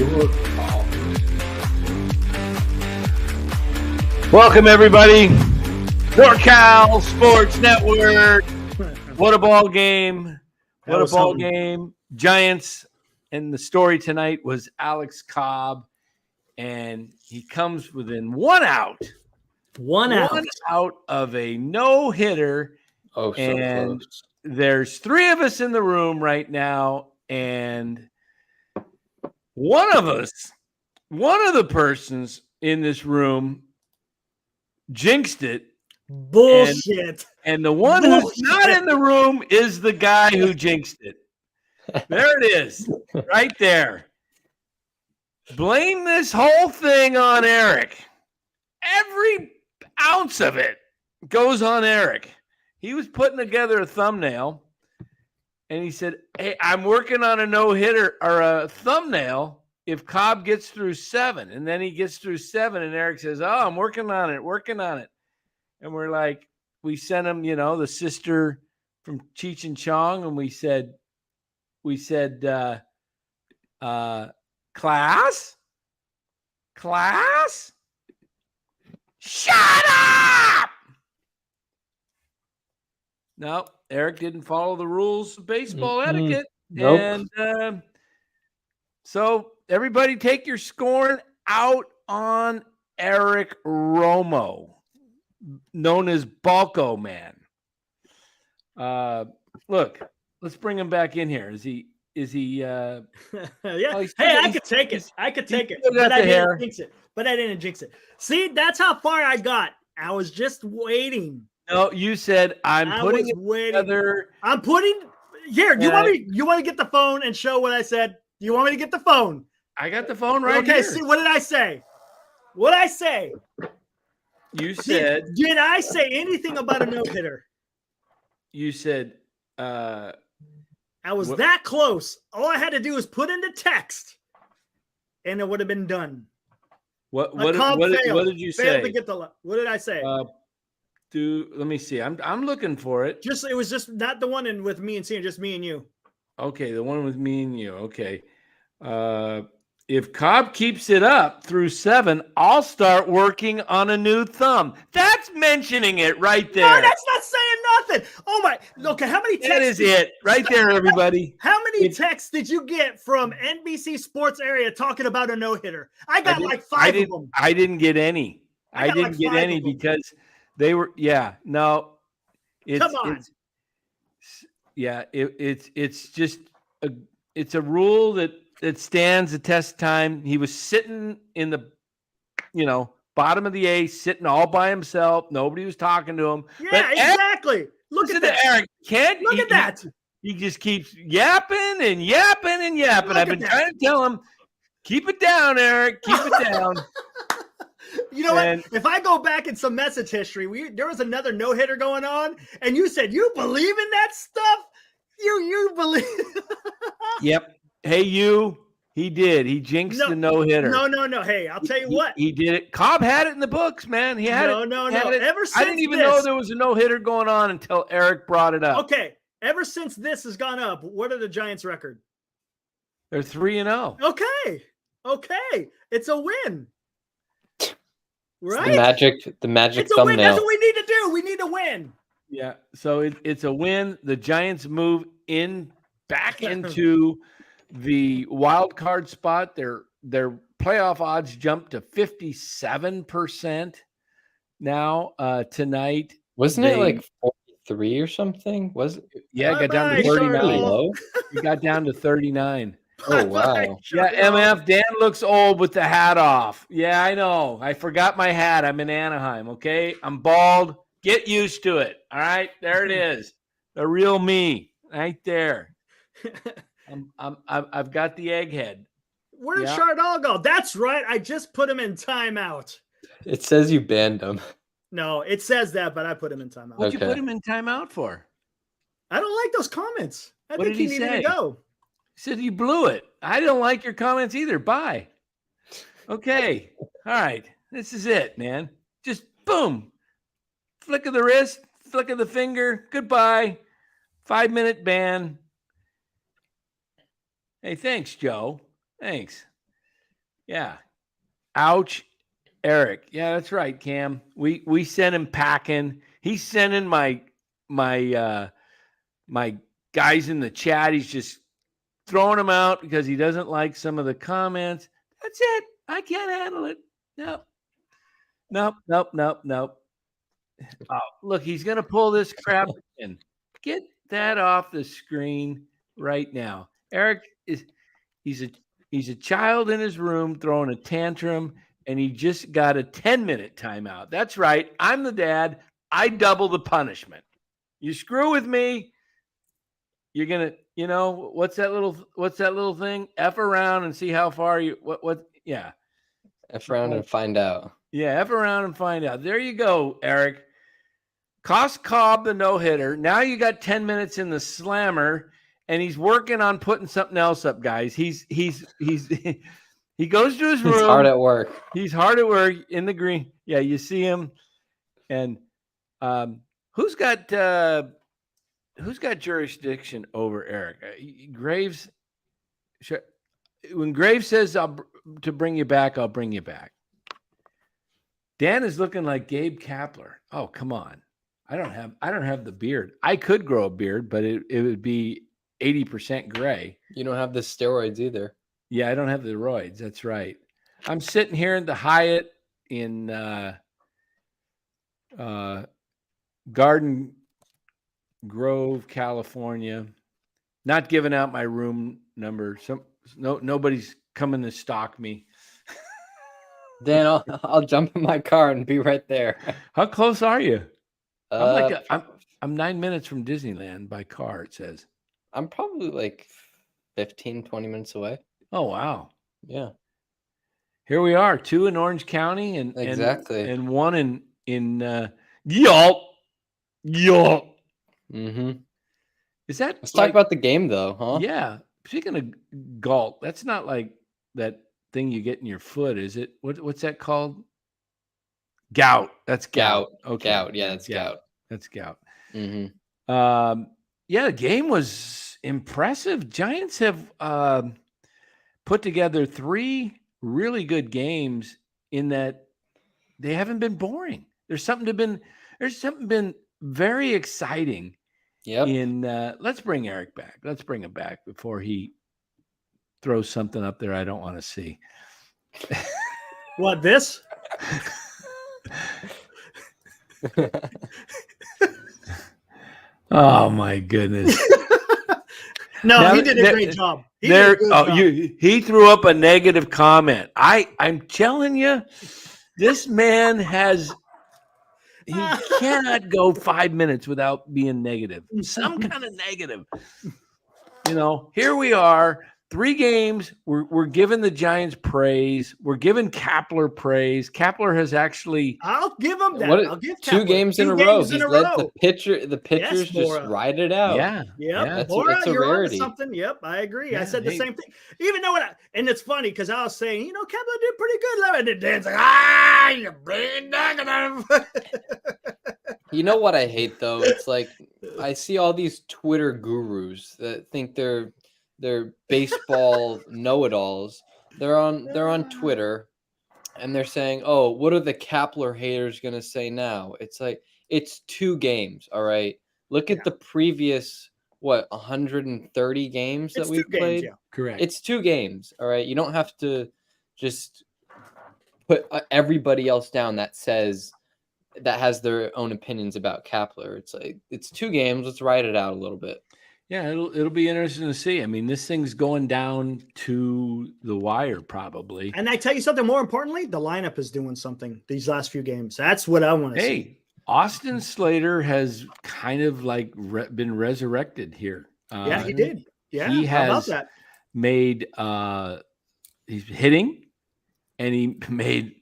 your call. Welcome, everybody. NorCal Sports Network. What a ball game. What a ball game. Giants. And the story tonight was Alex Cobb. And he comes within one out. One out of a no-hitter. Oh, so and close. There's three of us in the room right now. And one of the persons in this room jinxed it. Bullshit. And the one who's not in the room is the guy who jinxed it. There it is, right there. Blame this whole thing on Eric. Every ounce of it goes on Eric. He was putting together a thumbnail, and he said, hey, I'm working on a no-hitter or a thumbnail if Cobb gets through 7. And then he gets through 7, and Eric says, oh, I'm working on it. And we're like, we sent him, the sister from Cheech and Chong, and we said, class, shut up. No, Eric didn't follow the rules of baseball etiquette. Nope. And so everybody take your scorn out on Eric Romo, known as Balco Man. Look, let's bring him back in here. Is he yeah. Oh, hey, I could take it. But I didn't jinx it. See, that's how far I got. I was just waiting. No, you said I'm putting it together. I'm putting here. You want to get the phone and show what I said? Do you want me to get the phone? I got the phone right here. Okay, see, what did I say? You said. Did I say anything about a no-hitter? You said. I was that close. All I had to do was put in the text, and it would have been done. What did you say? What did I say? Let me see. I'm looking for it. It was just not the one with me and Cena, just me and you. Okay, the one with me and you. Okay. If Cobb keeps it up through 7, I'll start working on a new thumb. That's mentioning it right there. No, that's not saying nothing. Oh my. Okay, how many texts? That is it right there, everybody. How many texts did you get from NBC Sports area talking about a no-hitter? I got like 5 of them. I didn't get any. I didn't get any because they were. Yeah, no. Come on. It's just it's a rule that stands the test of time. He was sitting in the, bottom of the A, sitting all by himself. Nobody was talking to him. Yeah, but exactly. Look at that. Eric, Look at that. He just keeps yapping and yapping and yapping. I've been trying to tell him, keep it down, Eric. Keep it down. You know what? If I go back in some message history, there was another no-hitter going on, and you said, you believe in that stuff? You believe. Yep. Hey, he did. He jinxed the no-hitter. No. Hey, I'll tell you what. He did it. Cobb had it in the books, man. He had it. No. Ever since I didn't even know there was a no-hitter going on until Eric brought it up. Okay. Ever since this has gone up, what are the Giants' record? They're 3-0. Okay. It's a win. Right? The magic it's thumbnail. A win. That's what we need to do. We need to win. Yeah. So it's a win. The Giants move back into the wild card spot. Their playoff odds jumped to 57% now tonight. Wasn't it like 43 or something? Was it? Yeah, it got down to 39. It got down to 39. Oh, wow. Yeah, MF, Dan looks old with the hat off. Yeah, I know. I forgot my hat. I'm in Anaheim, okay? I'm bald. Get used to it. All right? There it is. The real me right there. I've got the egghead. Where did Chardall go? That's right. I just put him in timeout. It says you banned him. No, it says that, but I put him in timeout. What'd you put him in timeout for? I don't like those comments. I what think did he say? needed to go. He said you blew it. I don't like your comments either. Bye. Okay. All right. This is it, man. Just boom. Flick of the wrist, flick of the finger. Goodbye. 5-minute ban. Hey, thanks, Joe. Thanks. Yeah. Ouch, Eric. Yeah, that's right, Cam. We sent him packing. He's sending my my guys in the chat. He's just throwing them out because he doesn't like some of the comments. That's it. I can't handle it. Nope. Nope. Oh, look, he's gonna pull this crap in. Get that off the screen right now. Eric is he's a child in his room throwing a tantrum, and he just got a 10-minute timeout. That's right. I'm the dad. I double the punishment. You screw with me, you're gonna, what's that little thing? F around and see how far you yeah. F around and find out. Yeah, F around and find out. There you go, Eric. Cost Cobb the no-hitter. Now you got 10 minutes in the slammer, and he's working on putting something else up, guys. He goes to his room. He's hard at work. He's hard at work in the green. Yeah, you see him. And who's got jurisdiction over Eric? Graves. When Graves says to bring you back, I'll bring you back. Dan is looking like Gabe Kapler. Oh, come on. I don't have the beard. I could grow a beard, but it would be 80% gray. You don't have the steroids either. Yeah, I don't have the roids. That's right. I'm sitting here in the Hyatt in Garden Grove, California. Not giving out my room number. Nobody's coming to stalk me. Dan, I'll jump in my car and be right there. How close are you? I'm 9 minutes from Disneyland by car, it says. I'm probably like 15, 20 minutes away. Oh, wow. Yeah. Here we are, 2 in Orange County and exactly. and 1 in Yelp. Mm-hmm. Is that Let's talk about the game though, huh? Yeah. Speaking of galt, that's not like that thing you get in your foot, is it? What's that called? Gout. That's gout. Okay. Gout. Yeah, that's gout. That's gout. Mm-hmm. Yeah, the game was impressive. Giants have put together 3 really good games in that they haven't been boring. There's something been very exciting. Yep. Let's bring Eric back. Let's bring him back before he throws something up there I don't want to see. What, this? Oh my goodness. No, he did a great job. He threw up a negative comment. I'm telling you, this man he cannot go 5 minutes without being negative. Some kind of negative. Here we are. 3 games. We're giving the Giants praise. We're giving Kapler praise. Kapler has actually. I'll give him that. I'll give 2 games in a row. He's let the pitchers just ride it out. Yeah. Yep. It's a rarity. Something. Yep, I agree. Yeah, I said the same thing. Even though and it's funny because I was saying, Kapler did pretty good. And then Dan's like, you're being negative. You know what I hate though? It's like I see all these Twitter gurus that think they're baseball know-it-alls. They're on Twitter and they're saying, "Oh, what are the Kapler haters going to say now?" It's like it's 2 games, all right? Look at the previous 130 games that we've played. Yeah. Correct. It's 2 games, all right? You don't have to just put everybody else down that has their own opinions about Kapler. It's like it's 2 games. Let's ride it out a little bit. Yeah, it'll be interesting to see. I mean, this thing's going down to the wire probably. And I tell you something more importantly, the lineup is doing something these last few games. That's what I want to see. Austin Slater has kind of like been resurrected here. Yeah, he did. Yeah, he how about has that? Made he's hitting, and he made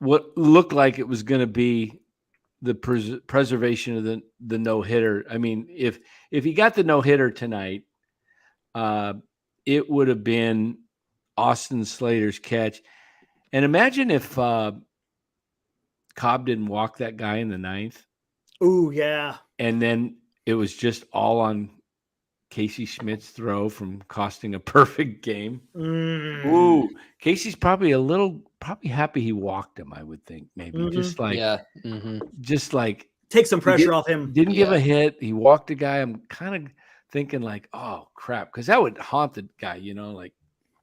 what looked like it was going to be the preservation of the no-hitter. I mean, if he got the no-hitter tonight, it would have been Austin Slater's catch. And imagine if Cobb didn't walk that guy in the 9th. Ooh, yeah. And then it was just all on Casey Schmidt's throw from costing a perfect game. Mm. Ooh, Casey's probably happy he walked him, I would think, maybe. Just like take some pressure off him. Didn't give a hit. He walked a guy. I'm kind of thinking like, oh crap, because that would haunt the guy, like,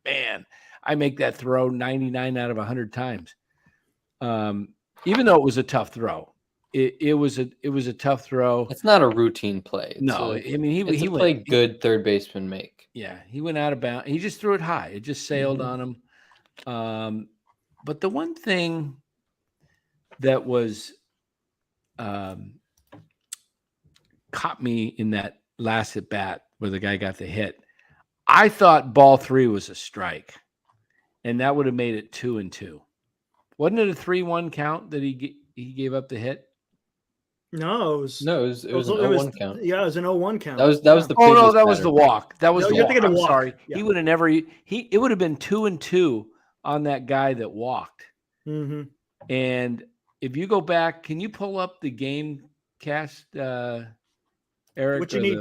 man, I make that throw 99 out of 100 times. Even though it was a tough throw. It was a tough throw. It's not a routine play. He played good third baseman make. Yeah, he went out of bounds. He just threw it high. It just sailed on him. But the one thing that was caught me in that last at bat where the guy got the hit, I thought ball 3 was a strike, and that would have made it 2-2. Wasn't it a 3-1 count that he gave up the hit? No, it was an 0-1 count. Yeah, it was an 0-1 count. That was the that was the walk. That was the walk. walk. I'm sorry. Yeah. He would have never. It would have been 2-2 on that guy that walked. Mm-hmm. And if you go back, can you pull up the game cast, Eric? What you need?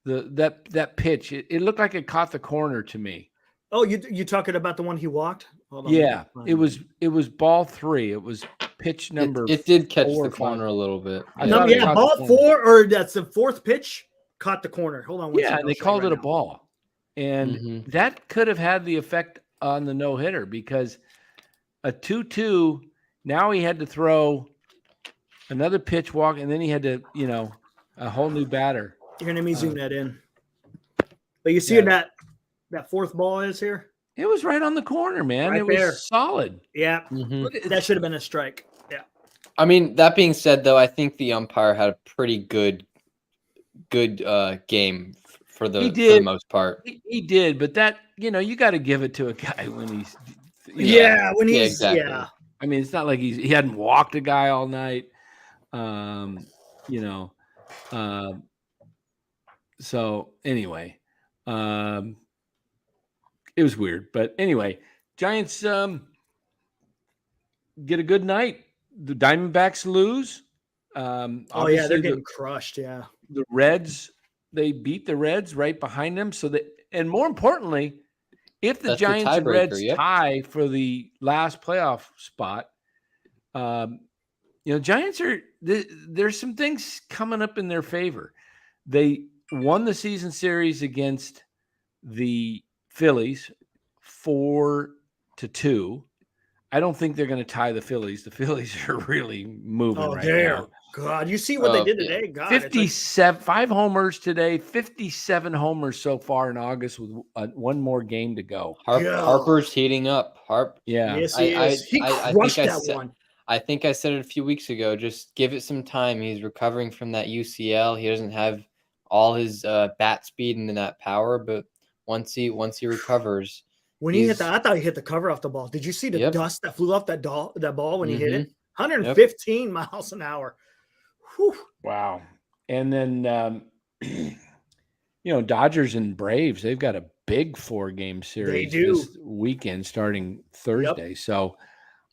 That pitch. It looked like it caught the corner to me. Oh, you talking about the one he walked? Hold on, yeah, it was ball 3. It was pitch number. It did catch the corner a little bit. Ball 4, or that's the 4th pitch, caught the corner. Hold on. And they called it a ball, and that could have had the effect on the no hitter because a 2-2. Now he had to throw another pitch, walk, and then he had to, a whole new batter. Here, let me zoom that in. But you see that 4th ball is here? It was right on the corner, man. Right it there. Was solid. Yeah. That should have been a strike. Yeah. I mean, that being said, though, I think the umpire had a pretty good game for the most part. He did, but that, you got to give it to a guy when he's exactly. Yeah. I mean, it's not like he hadn't walked a guy all night. So anyway, it was weird, but anyway, Giants get a good night. The Diamondbacks lose. They're getting crushed. Yeah, the Reds, they beat the Reds right behind them. So and more importantly, if the Giants and Reds tie for the last playoff spot, Giants there's some things coming up in their favor. They won the season series against the Phillies 4-2. I don't think they're going to tie the Phillies. The Phillies are really moving now. God, you see what they did today? God, 57, 5 homers today, 57 homers so far in August with one more game to go. Harper's heating up. Yes, he is. He crushed that one. I think I said it a few weeks ago. Just give it some time. He's recovering from that UCL. He doesn't have all his bat speed and that power, but once he recovers, when he hit I thought he hit the cover off the ball. Did you see the dust that flew off that ball when he hit it? 115 miles an hour. Whew. Wow. And then Dodgers and Braves, they've got a big 4-game series this weekend starting Thursday. So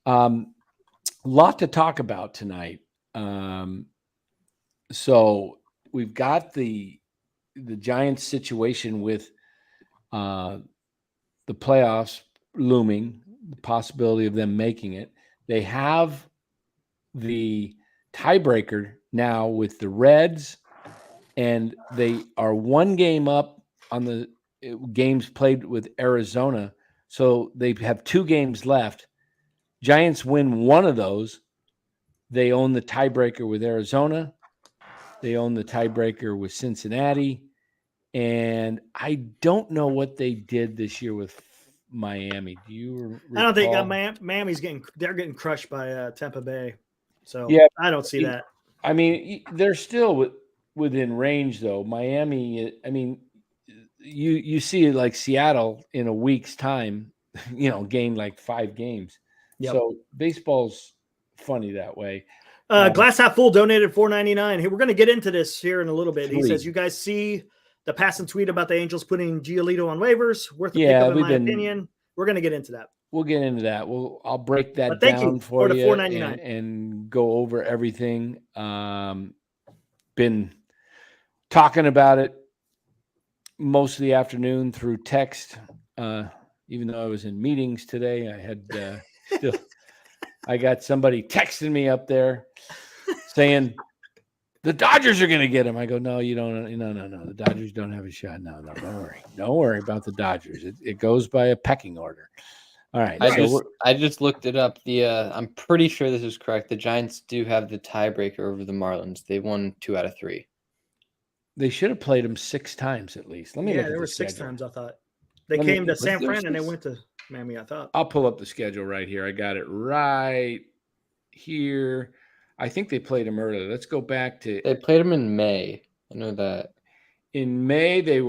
lot to talk about tonight. So we've got the Giants situation with the playoffs looming, the possibility of them making it. They have the tiebreaker now with the Reds, and they are 1 game up on the games played with Arizona. So they have 2 games left. Giants win one of those. They own the tiebreaker with Arizona. They own the tiebreaker with Cincinnati. And I don't know what they did this year with Miami. Do you recall? I don't think Miami's getting crushed by Tampa Bay. So I don't see that. I mean, they're still within range, though. Miami, I mean, you see it like Seattle in a week's time, gain like 5 games. Yep. So baseball's funny that way. Glass Half Full donated $4.99. Hey, we're going to get into this here in a little bit. He says, you guys see the pass and tweet about the Angels putting Giolito on waivers? Worth a pickup in my opinion. We're going to get into that. We'll get into that. I'll break that down for you and go over everything. Been talking about it most of the afternoon through text. Even though I was in meetings today, I had I got somebody texting me up there saying the Dodgers are going to get him. I go, no, you don't. No. The Dodgers don't have a shot. No, don't worry about the Dodgers. It goes by a pecking order. All right. I just looked it up. I'm pretty sure this is correct. The Giants do have the tiebreaker over the Marlins. They won 2 out of 3. They should have played them 6 times at least. Let me look at there were schedule. 6 times. I thought they came to San Fran and they went to Miami. I thought. I'll pull up the schedule right here. I got it right here. I think they played them early. Let's go back to. They played them in May. I know that. In May, they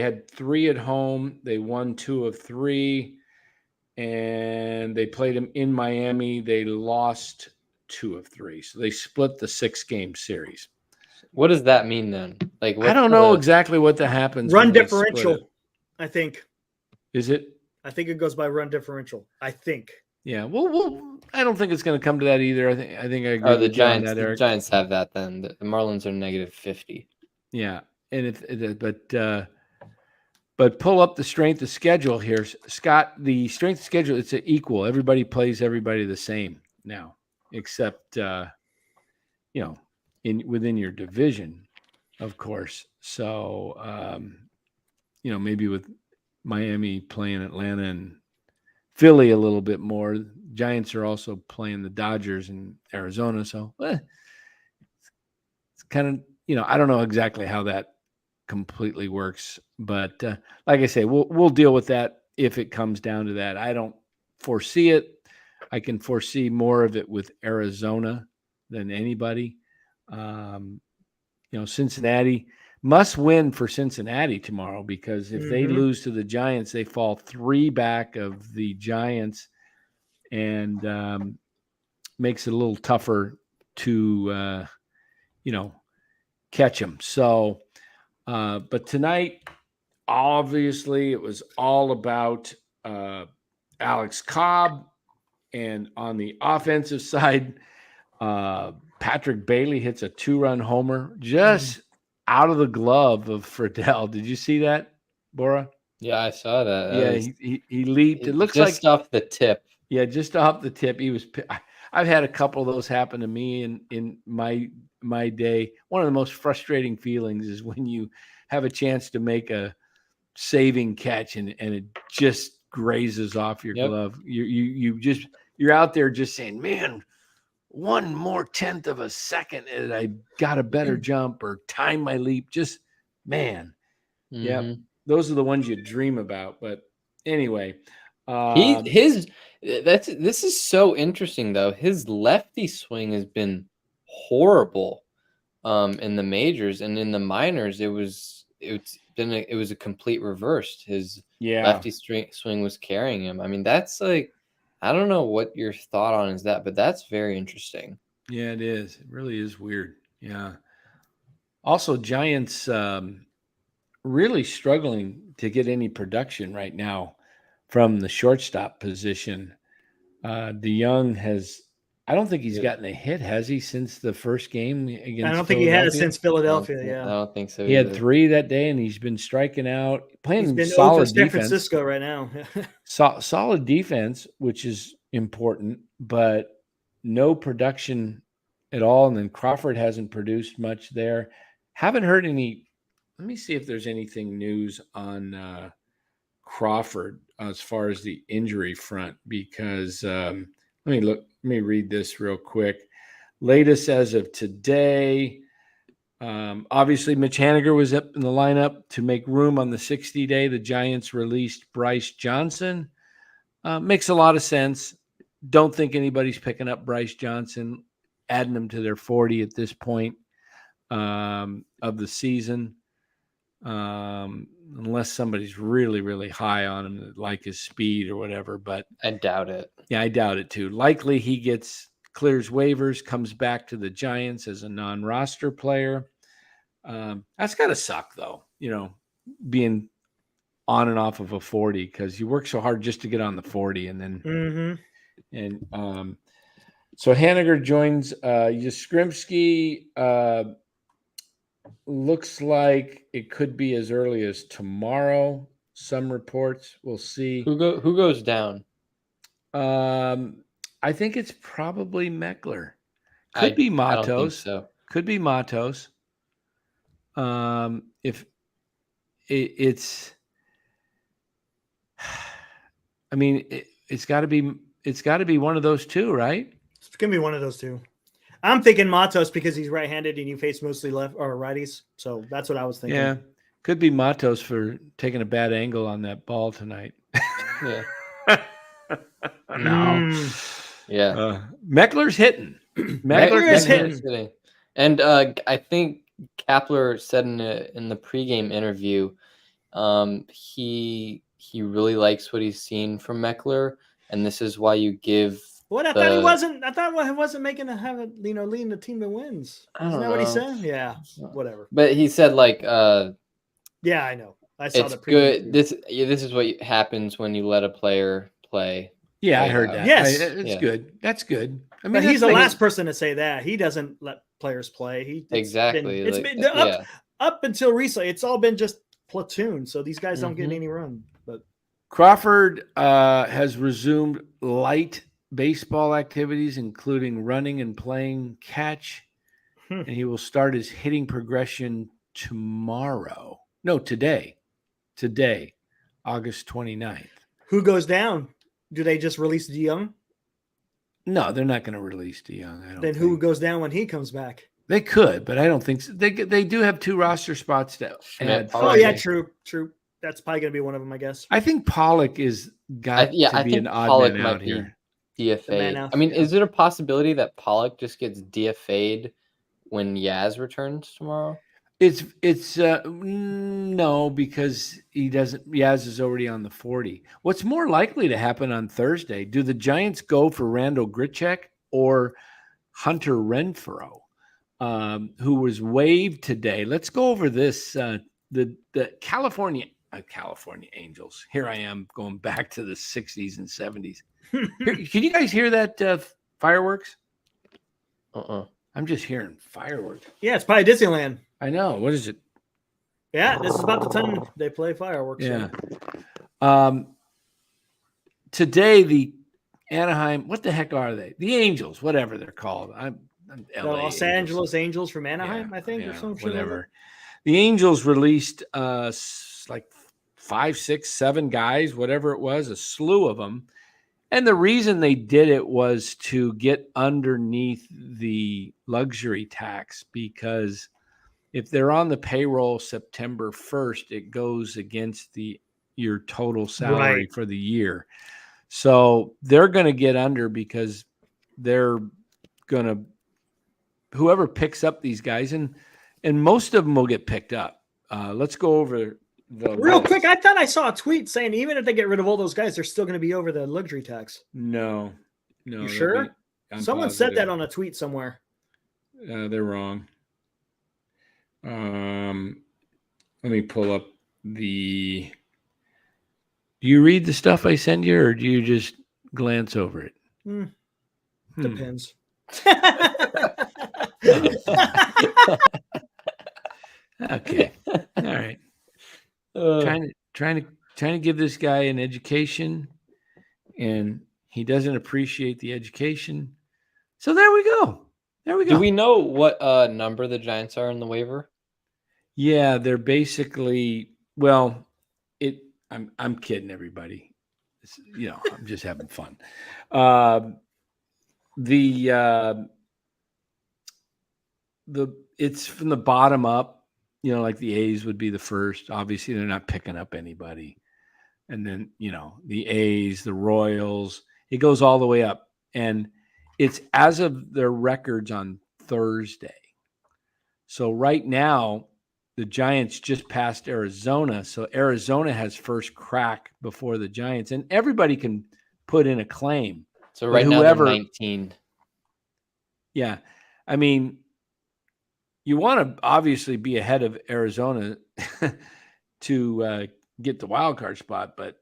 had 3 at home. They won 2 of 3. And they played them in Miami. They lost 2 of 3. So they split the 6-game series. What does that mean then? Like, I don't know exactly what that happens. Run differential, I think. Is it? I think it goes by run differential. I think. Yeah. Well, I don't think it's going to come to that either. I think I agree. Oh, the Giants. The Giants have that then. The Marlins are negative 50. Yeah, and but pull up the strength of schedule here, Scott. The strength of schedule, it's equal. Everybody plays everybody the same now, except within your division, of course. So maybe with Miami playing Atlanta and Philly a little bit more. Giants are also playing the Dodgers in Arizona, so it's kind of I don't know exactly how that completely works, but like I say, we'll deal with that if it comes down to that. I don't foresee it. I can foresee more of it with Arizona than anybody. Cincinnati must win for Cincinnati tomorrow, because if they lose to the Giants, they fall 3 back of the Giants, and makes it a little tougher to catch them. So. But tonight, obviously, it was all about Alex Cobb. And on the offensive side, Patrick Bailey hits a 2-run homer just out of the glove of Friedel. Did you see that, Bora? Yeah, I saw that. He leaped. It looks just like off the tip. Yeah, just off the tip. I've had a couple of those happen to me in my day. One of the most frustrating feelings is when you have a chance to make a saving catch and it just grazes off your glove. You're out there just saying, man, 1 more 1/10 of a second and I got a better jump or time my leap. Just man. Mm-hmm. Yeah. Those are the ones you dream about. But anyway, this is so interesting though. His lefty swing has been horrible in the majors, and in the minors it was a complete reverse. His lefty swing was carrying him. I mean, that's like, I don't know what your thought on is that, but that's very interesting. Yeah, it is. It really is weird. Yeah. Also, Giants really struggling to get any production right now from the shortstop position. DeYoung I don't think he's gotten a hit, has he, since the first game against I don't think he has since Philadelphia, I don't think so. He had 3 that day, and he's been striking out, playing he's been solid over San defense. Francisco right now. Solid defense, which is important, but no production at all. And then Crawford hasn't produced much there. Haven't heard any. Let me see if there's anything news on Crawford as far as the injury front, because let me read this real quick. Latest as of today, obviously Mitch Haniger was up in the lineup to make room on the 60-day. The Giants released Bryce Johnson. Makes a lot of sense. Don't think anybody's picking up Bryce Johnson, adding him to their 40 at this point of the season. Unless somebody's really, really high on him, like his speed or whatever, but I doubt it. Yeah, I doubt it too. Likely he clears waivers, comes back to the Giants as a non-roster player. That's gotta suck though, being on and off of a 40, because you work so hard just to get on the 40, and then so Haniger joins Yastrzemski. looks like it could be as early as tomorrow. Some reports, we'll see. Who goes down? I think it's probably Meckler. Could be Matos. I don't think so. Could be Matos. If it's, I mean, it's got to be one of those two, right? It's gonna be one of those two. I'm thinking Matos because he's right-handed and you face mostly left or righties, so that's what I was thinking. Yeah, could be Matos for taking a bad angle on that ball tonight. Yeah. No. Yeah. Meckler's hitting. Meckler's hitting. And I think Kapler said in the pregame interview, he really likes what he's seen from Meckler, and this is why you give. What I thought he wasn't. I thought he wasn't making to have it. Leading the team to wins. Isn't that what he said? Yeah. Whatever. But he said like. Yeah, I know. I saw it's the good. This is what happens when you let a player play. Yeah, I heard that. Yes, it's good. That's good. I mean, he's the last person to say that. He doesn't let players play. Exactly. It's been up until recently. It's all been just platoon. So these guys don't get any run. But Crawford has resumed light baseball activities, including running and playing catch, and he will start his hitting progression tomorrow. No, today, August 29th. Who goes down? Do they just release DeYoung? No, they're not going to release DeYoung. Then who goes down when he comes back? They could, but I don't think so. They do have 2 roster spots to add. Oh yeah, true. That's probably going to be one of them, I guess. I think Pollock is got to be an odd man out here. DFA'd. I mean, is it a possibility that Pollock just gets DFA'd when Yaz returns tomorrow? It's no, because he doesn't. Yaz is already on the 40. What's more likely to happen on Thursday? Do the Giants go for Randall Grichuk or Hunter Renfroe, who was waived today? Let's go over this. The California Angels. Here I am going back to the 60s and 70s. Can you guys hear that fireworks? I'm just hearing fireworks. Yeah, it's probably Disneyland. I know. What is it? Yeah, this is about the time they play fireworks. Yeah. Today, the Anaheim, what the heck are they? The Angels, whatever they're called. I'm the Los Angeles Angels from Anaheim, I think, or something. Whatever. The Angels released like 5, 6, 7 guys, whatever it was, a slew of them. And the reason they did it was to get underneath the luxury tax, because if they're on the payroll September 1st, it goes against your total salary for the year. So they're going to get under because they're going to whoever picks up these guys, and most of them will get picked up. Let's go over the real quick. I thought I saw a tweet saying even if they get rid of all those guys, they're still going to be over the luxury tax. No. You sure? Someone said that on a tweet somewhere. They're wrong. Let me pull up the. Do you read the stuff I send you, or do you just glance over it? Depends. Okay. All right. Trying to give this guy an education, and he doesn't appreciate the education. So there we go. Do we know what number the Giants are in the waiver? Yeah, they're basically I'm kidding everybody. I'm just having fun. It's from the bottom up, like the A's would be the first. Obviously, they're not picking up anybody. And then, the A's, the Royals, it goes all the way up. And it's as of their records on Thursday. So right now, the Giants just passed Arizona. So Arizona has first crack before the Giants. And everybody can put in a claim. So right now they're 19. Yeah. I mean, you want to obviously be ahead of Arizona to get the wild card spot, but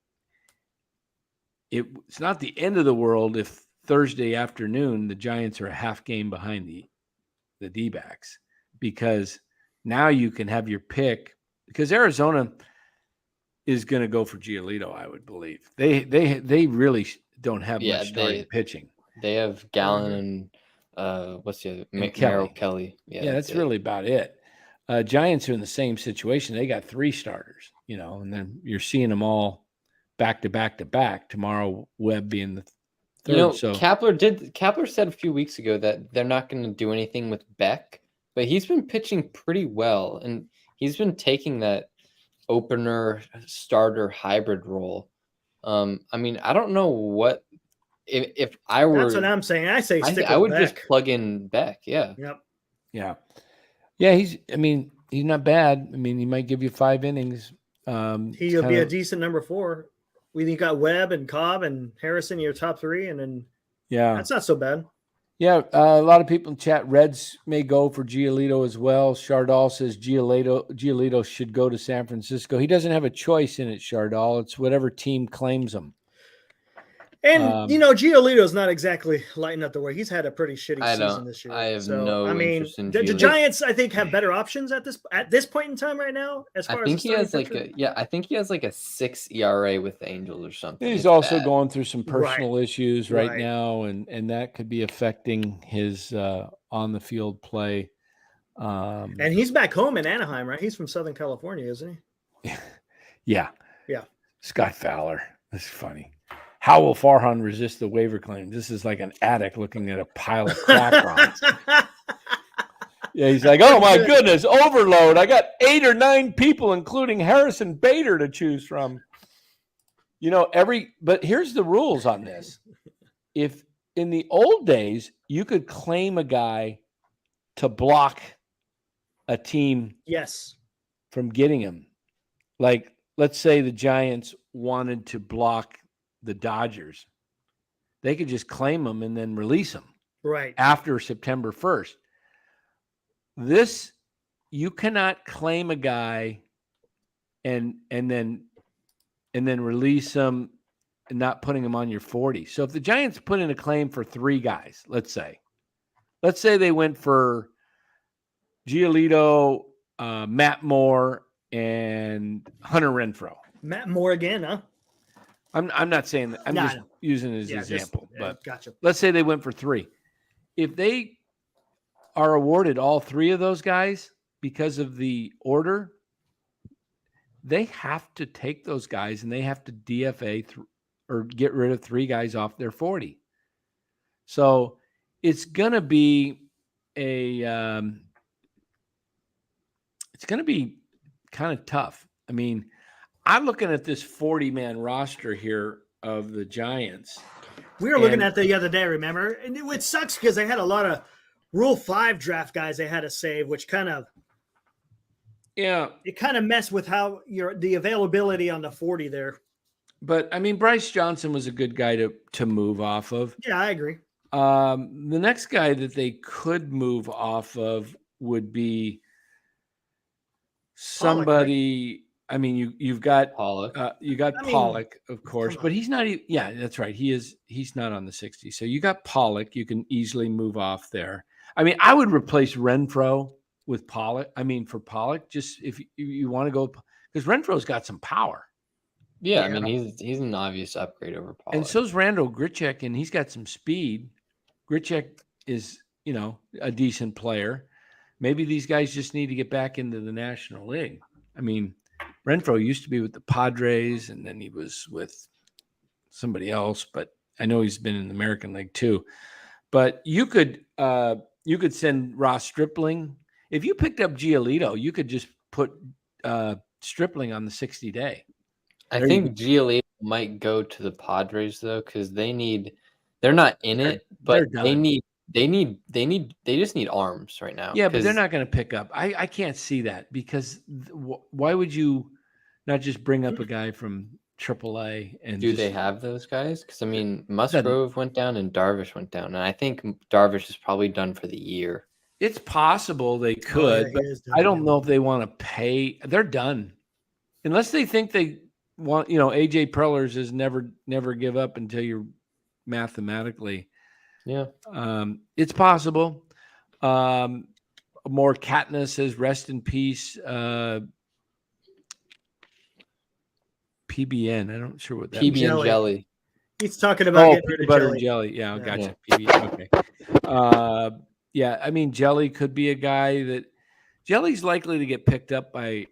it's not the end of the world if Thursday afternoon the Giants are a half game behind the D-backs, because Now you can have your pick because Arizona is going to go for Giolito, I would believe. They really don't have much starting pitching. They have Gallen and what's the other? Merrill Kelly. Yeah, that's really about it. Giants are in the same situation. They got 3 starters, and then you're seeing them all back to back to back. Tomorrow, Webb being the third. Kapler said a few weeks ago that they're not going to do anything with Beck, but he's been pitching pretty well, and he's been taking that opener starter hybrid role. I mean, I don't know what if I were. That's what I'm saying. I say stick. I would Beck. just plug in Beck. Yeah. Yep. Yeah. He's not bad. I mean, he might give you 5 innings. He'll be a decent number 4. We think got Webb and Cobb and Harrison, your top 3, and then that's not so bad. Yeah, a lot of people in chat. Reds may go for Giolito as well. Chardal says Giolito should go to San Francisco. He doesn't have a choice in it, Chardal. It's whatever team claims him. And Giolito's not exactly lighting up the way. He's had a pretty shitty season this year. I have interest in the Giants. I think have better options at this point in time right now. I think he has I think he has like a 6 ERA with the Angels or something. He's also going through some personal issues right now, and that could be affecting his on the field play. And he's back home in Anaheim, right? He's from Southern California, isn't he? Yeah. Scott Fowler. That's funny. How will Farhan resist the waiver claim? This is like an addict looking at a pile of crack rounds. Yeah, he's like, oh my goodness, overload. I got 8 or 9 people, including Harrison Bader, to choose from. But here's the rules on this. If in the old days, you could claim a guy to block a team from getting him. Like, let's say the Giants wanted to block the Dodgers, they could just claim them and then release them after September 1st. This, you cannot claim a guy and then release them and not putting them on your 40. So if the Giants put in a claim for 3 guys, let's say they went for Giolito, Matt Moore, and Hunter Renfroe. Matt Moore again, huh? I'm not saying that. I'm just using it as an example. But gotcha. Let's say they went for 3. If they are awarded all 3 of those guys because of the order, they have to take those guys and they have to DFA or get rid of 3 guys off their 40. So it's going to be it's going to be kind of tough. I mean, I'm looking at this 40-man roster here of the Giants. We were looking at the other day, remember? And it sucks because they had a lot of Rule 5 draft guys they had to save, which kind of messed with how the availability on the 40 there. But I mean, Bryce Johnson was a good guy to move off of. Yeah, I agree. The next guy that they could move off of would be somebody. Pollock, right? I mean, you've got Pollock. Pollock, of course, but he's not. Yeah, that's right. He's not on the 60. So you got Pollock. You can easily move off there. I mean, I would replace Renfroe with Pollock. I mean, for Pollock, just if you want to go, because Renfroe's got some power. Yeah, I mean, he's an obvious upgrade over Pollock. And so's Randall Grichuk, and he's got some speed. Grichuk is, a decent player. Maybe these guys just need to get back into the National League. I mean, Renfroe used to be with the Padres, and then he was with somebody else, but I know he's been in the American League too. But you could send Ross Stripling. If you picked up Giolito, you could just put Stripling on the 60-day. I think Giolito might go to the Padres though, because they're not in it, but they just need arms right now. Yeah, but they're not going to pick up. I can't see that because why would you not just bring up a guy from AAA? And do they have those guys? Because I mean, Musgrove went down and Darvish went down, and I think Darvish is probably done for the year. It's possible they could, but I don't know if they want to pay. They're done unless they think they want. AJ Prellers is never give up until you're mathematically. Yeah. It's possible. more. Katniss says, "Rest in peace." PBN. I'm not sure what that PB means. and jelly. He's talking about getting rid peanut of butter jelly. and jelly. Yeah, gotcha. Yeah. PBN. Okay. Yeah, I mean, Jelly could be a guy that Jelly's likely to get picked up by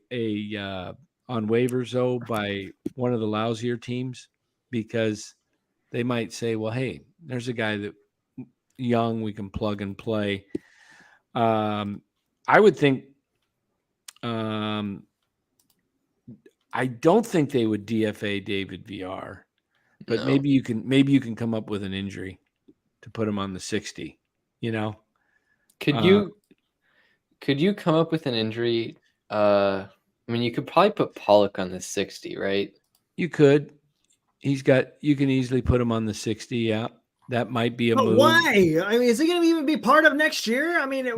on waivers though by one of the lousier teams because they might say, well, hey, there's a guy that young we can plug and play. I would think I don't think they would DFA David VR, but maybe you can come up with an injury to put him on the 60, you know. Could you come up with an injury? I mean, you could probably put Pollock on the 60, right? You could. You can easily put him on the 60. Yeah, that might be a move. Why? I mean, is he going to even be part of next year? I mean,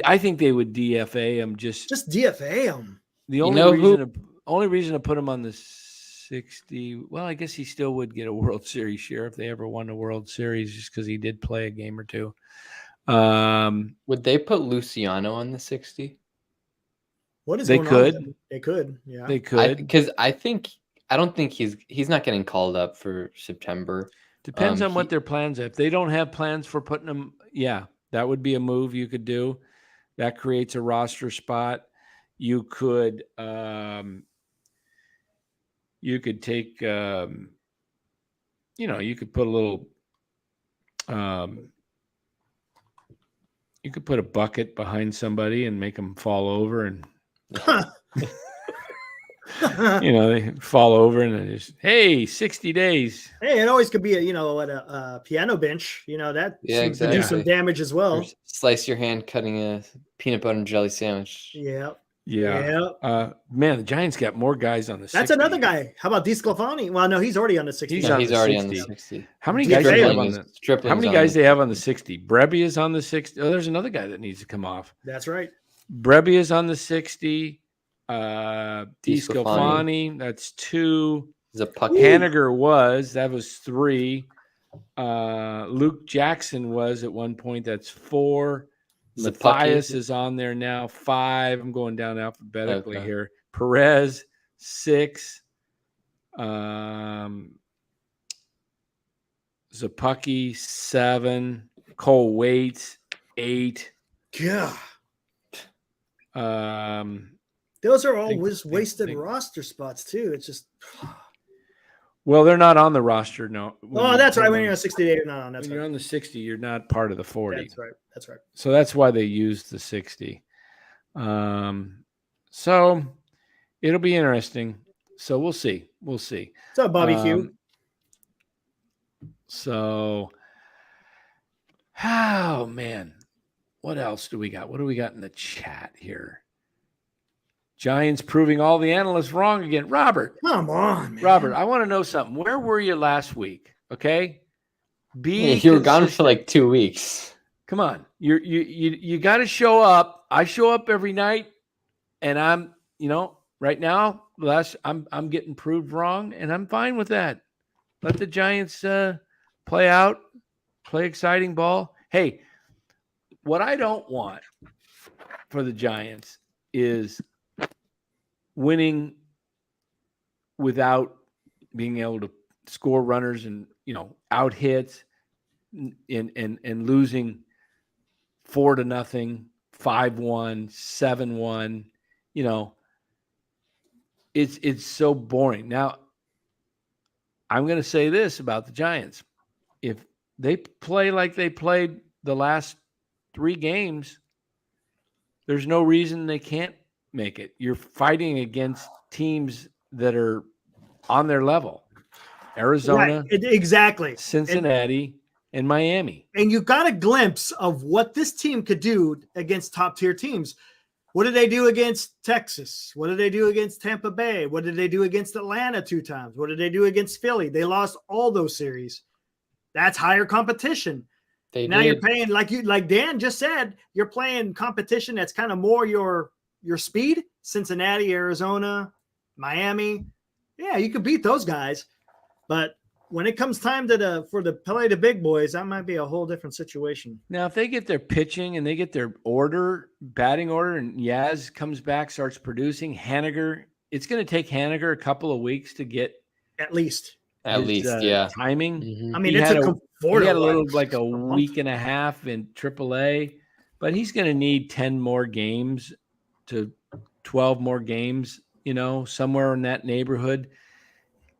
I think they would DFA him. Just DFA him. The only reason to put him on the 60. Well, I guess he still would get a World Series share if they ever won a World Series, just because he did play a game or two. Would they put Luciano on the 60? What is they going could. on? They could. Yeah, they could. Because I don't think he's not getting called up for September. Depends on what their plans are. If they don't have plans for putting him, yeah, that would be a move you could do. That creates a roster spot. You could take you could put a little you could put a bucket behind somebody and make them fall over and they fall over and they just, hey, 60 days. Hey, it always could be a piano bench. That seems to do some damage as well. Or slice your hand cutting a peanut butter and jelly sandwich. Yeah. Man, the Giants got more guys on the 60. That's another guy. How about DeSclafani? Well, no, he's already on the 60. He's already on the 60. How many guys they have on the How many guys they have on the 60? Brebbia is on the 60. Oh, there's another guy that needs to come off. That's right. Brebbia is on the 60. DeSclafani, that's 2. Haniger that was 3. Luke Jackson was at one point, that's 4. Matthias is on there now, 5. I'm going down alphabetically here. Perez, 6. Zapucki, 7. Cole Waits, 8. Yeah. Those are all wasted roster spots too. It's just. Well, they're not on the roster. No. Oh, that's right. When you're on 60, you're not on. When you're on the 60, you're not part of the 40. That's right. So that's why they used the 60. So it'll be interesting. So we'll see. What's up, Bobby Q? So, oh man, what else do we got? What do we got in the chat here? Giants proving all the analysts wrong again. Robert. Come on, man. Robert, I want to know something. Where were you last week? Okay. You were gone for like 2 weeks. Come on. You got to show up. I show up every night and I'm, right now, I'm getting proved wrong and I'm fine with that. Let the Giants play out, play exciting ball. Hey, what I don't want for the Giants is winning without being able to score runners and out hits and losing 4-0, 5-1, 7-1. It's so boring. Now, I'm going to say this about the Giants: if they play like they played the last 3 games, there's no reason they can't make it. You're fighting against teams that are on their level. Arizona, right. Exactly. Cincinnati, and Miami. And you got a glimpse of what this team could do against top-tier teams. What did they do against Texas? What did they do against Tampa Bay? What did they do against Atlanta 2 times? What did they do against Philly? They lost all those series. That's higher competition. You're playing, like Dan just said, you're playing competition that's kind of more your speed. Cincinnati, Arizona, Miami. Yeah, you could beat those guys. But when it comes time to for the play the big boys, that might be a whole different situation. Now, if they get their pitching and they get their batting order, and Yaz comes back, starts producing, Haniger, it's going to take Haniger a couple of weeks to get At least. his timing. Mhm. I mean, He it's had a he Conforto, had a little like a month. week and a half in AAA, but he's going to need 10 more games to 12 more games, somewhere in that neighborhood.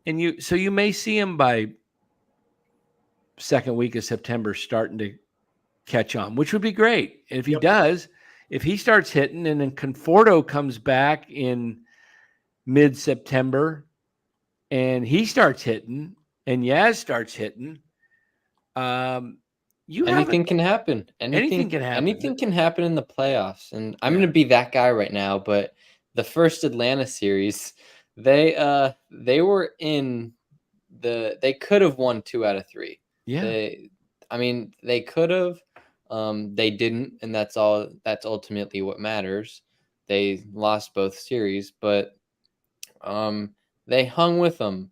And you may see him by second week of September starting to catch on, which would be great. And if he does, if he starts hitting and then Conforto comes back in mid-September and he starts hitting and Yaz starts hitting, anything can happen. Anything can happen. Anything can happen in the playoffs. And I'm going to be that guy right now, but the first Atlanta series, they were in they could have won 2 out of 3. Yeah. They could have. They didn't, and that's ultimately what matters. They lost both series, but they hung with them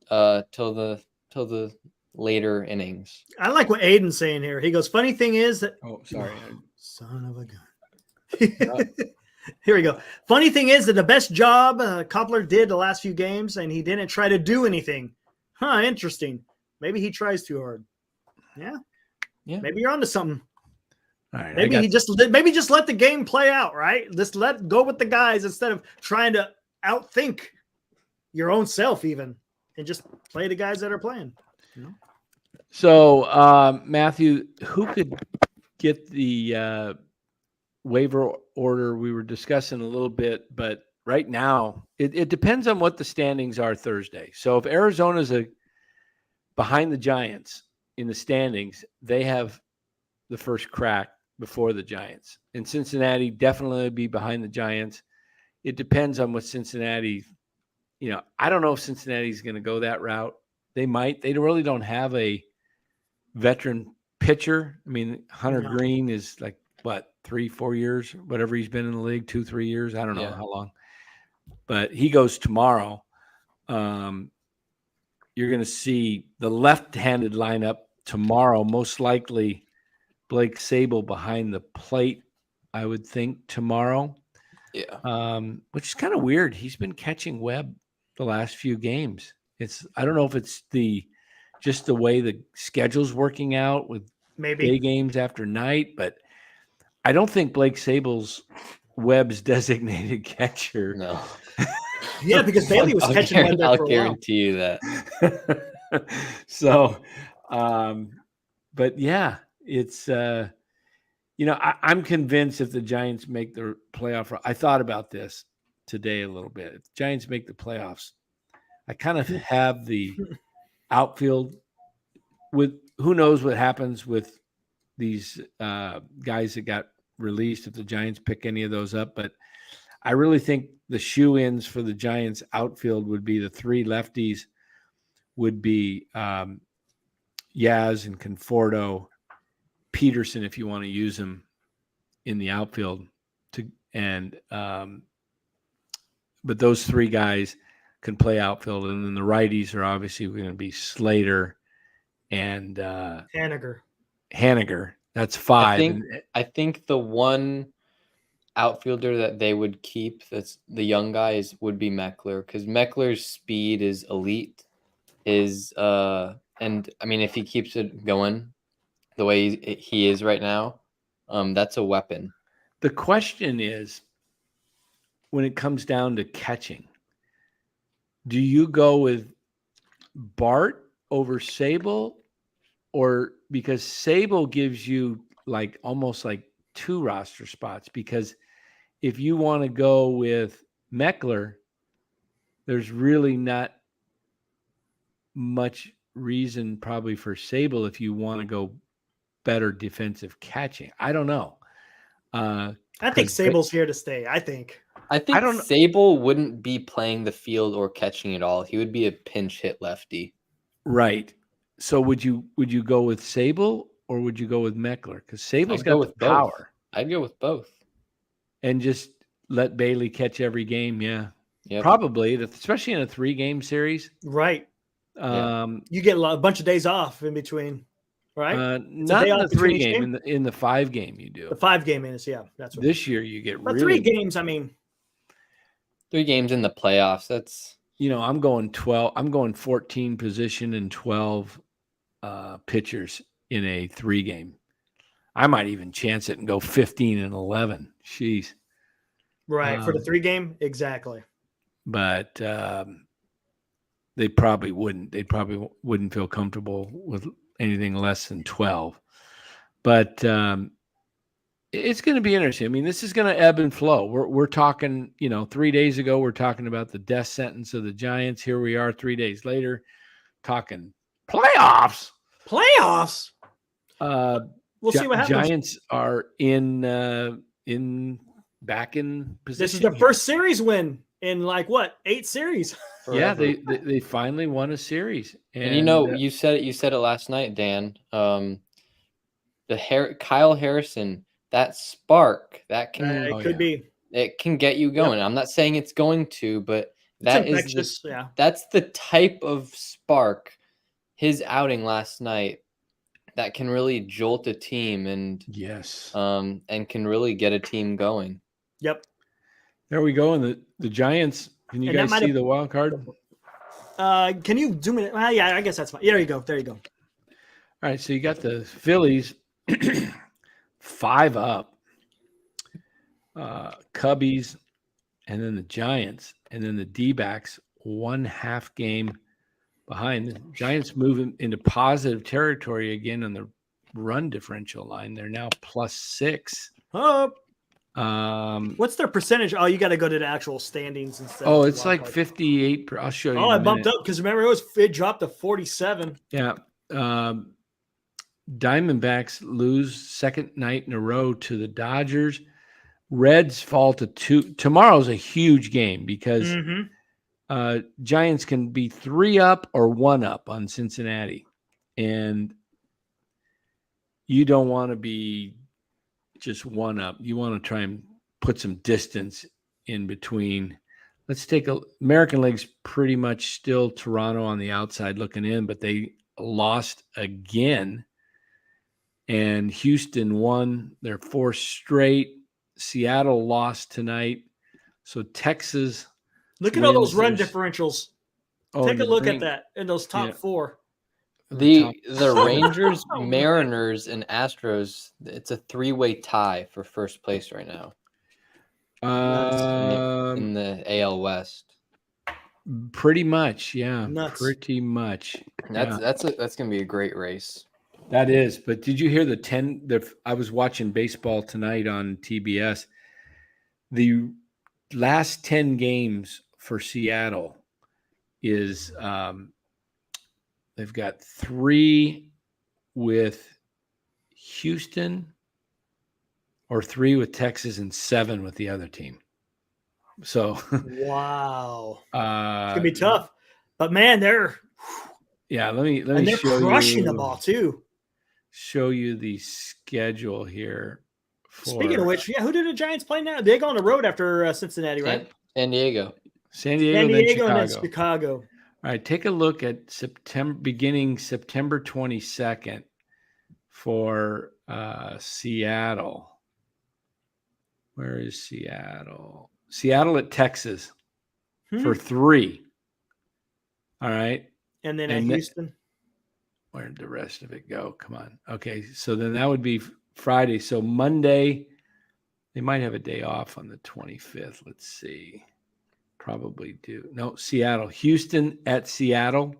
till the later innings. I like what Aiden's saying here. He goes, funny thing is that sorry. son of a gun. Here we go. Funny thing is that the best job Koppler did the last few games, and he didn't try to do anything. Huh, interesting. Maybe he tries too hard. Yeah. Maybe you're onto something. All right. Maybe just let the game play out, right? Just go with the guys instead of trying to outthink your own self even, and just play the guys that are playing. So, Matthew, who could get the waiver order? We were discussing a little bit, but right now it depends on what the standings are Thursday. So if Arizona's behind the Giants in the standings, they have the first crack before the Giants. And Cincinnati definitely be behind the Giants. It depends on what Cincinnati, I don't know if Cincinnati's going to go that route. They might. They really don't have a veteran pitcher. I mean, Hunter Green is like, 3-4 years, whatever he's been in the league, 2-3 years. I don't know how long. But he goes tomorrow. You're going to see the left-handed lineup tomorrow, most likely Blake Sable behind the plate, I would think, tomorrow. Yeah. Which is kind of weird. He's been catching Webb the last few games. I don't know if it's just the way the schedule's working out with day games after night, but I don't think Blake Sable's Webb's designated catcher. No. Yeah, because Bailey was catching Webb there for a while. I'll guarantee you that. So, but yeah, it's I'm convinced if the Giants make the playoff. I thought about this today a little bit. If the Giants make the playoffs, I kind of have the outfield with who knows what happens with these guys that got released if the Giants pick any of those up. But I really think the shoe-ins for the Giants outfield would be the 3 lefties would be Yaz and Conforto, Peterson if you want to use him in the outfield. But those 3 guys can play outfield, and then the righties are obviously going to be Slater and Haniger. That's 5. I think the one outfielder that they would keep that's the young guys would be Meckler, because Meckler's speed is elite. And I mean, if he keeps it going the way he is right now, that's a weapon. The question is, when it comes down to catching, do you go with Bart over Sable, or because Sable gives you almost like 2 roster spots? Because if you want to go with Meckler, there's really not much reason probably for Sable if you want to go better defensive catching. I don't know. I think Sable's here to stay. I think Sable wouldn't be playing the field or catching at all. He would be a pinch hit lefty. Right. So would you go with Sable or would you go with Meckler? Because Sable's got the power. I'd go with both. And just let Bailey catch every game. Yeah. Yep. Probably, especially in a 3-game series. Right. You get a bunch of days off in between, right? Not in the between 3 each game. game? In the 5 game, you do. The 5 game is, yeah, that's what. This year, you get But really 3 games, I mean, 3 games in the playoffs. That's I'm going 12. I'm going 14 position and 12 pitchers in a 3 game. I might even chance it and go 15 and 11. Jeez. right, for the 3 game, exactly. But they probably wouldn't. They probably wouldn't feel comfortable with anything less than 12. But it's going to be interesting. I mean, this is going to ebb and flow. We're talking, 3 days ago, we're talking about the death sentence of the Giants. Here we are 3 days later talking playoffs. Playoffs. We'll see what happens. Giants are back in position. This is the first series win in 8 series. Yeah, they finally won a series. And you said it last night, Dan. Kyle Harrison, that spark that can it can get you going. Yep. I'm not saying it's going to, but that's the type of spark, his outing last night, that can really jolt a team and and can really get a team going. Yep. There we go. And the Giants, can you guys see the wild card? Can you zoom in? Well, yeah, I guess that's fine. Yeah, there you go. All right, so you got the Phillies 5 up, Cubbies, and then the Giants, and then the D-backs 1.5 game behind. The Giants moving into positive territory again on the run differential line. They're now +6. Oh. What's their percentage? Oh, you got to go to the actual standings instead. Oh, it's like 58. I'll show you. Oh, I bumped up because remember it dropped to 47. Yeah. Diamondbacks lose second night in a row to the Dodgers. Reds fall to 2. Tomorrow's a huge game because Giants can be 3 up or 1 up on Cincinnati, and you don't want to be just 1 up. You want to try and put some distance in between. Let's take American League's pretty much still Toronto on the outside looking in, but they lost again. And Houston won their 4th straight. Seattle lost tonight. So Texas. Look at all those run differentials. Take a look at that in those top 4. The Rangers, Mariners, and Astros, it's a 3-way tie for first place right now. In the AL West. Pretty much, yeah. Nuts. Pretty much. That's going to be a great race. That is. But did you hear I was watching baseball tonight on TBS. The last 10 games for Seattle is they've got 3 with Houston, or 3 with Texas, and 7 with the other team. So wow, it's gonna be tough. But man, they're let me show you. They're crushing the ball too. Show you the schedule here. Speaking of which, who did the Giants play now? They go on the road after Cincinnati, right? San Diego, and then Chicago. All right, take a look at beginning September 22nd for Seattle. Where is Seattle? Seattle at Texas for 3. All right. And then at Houston. Where did the rest of it go? Come on. Okay, so then that would be Friday. So Monday, they might have a day off on the 25th. Let's see. Probably do. No, Seattle. Houston at Seattle.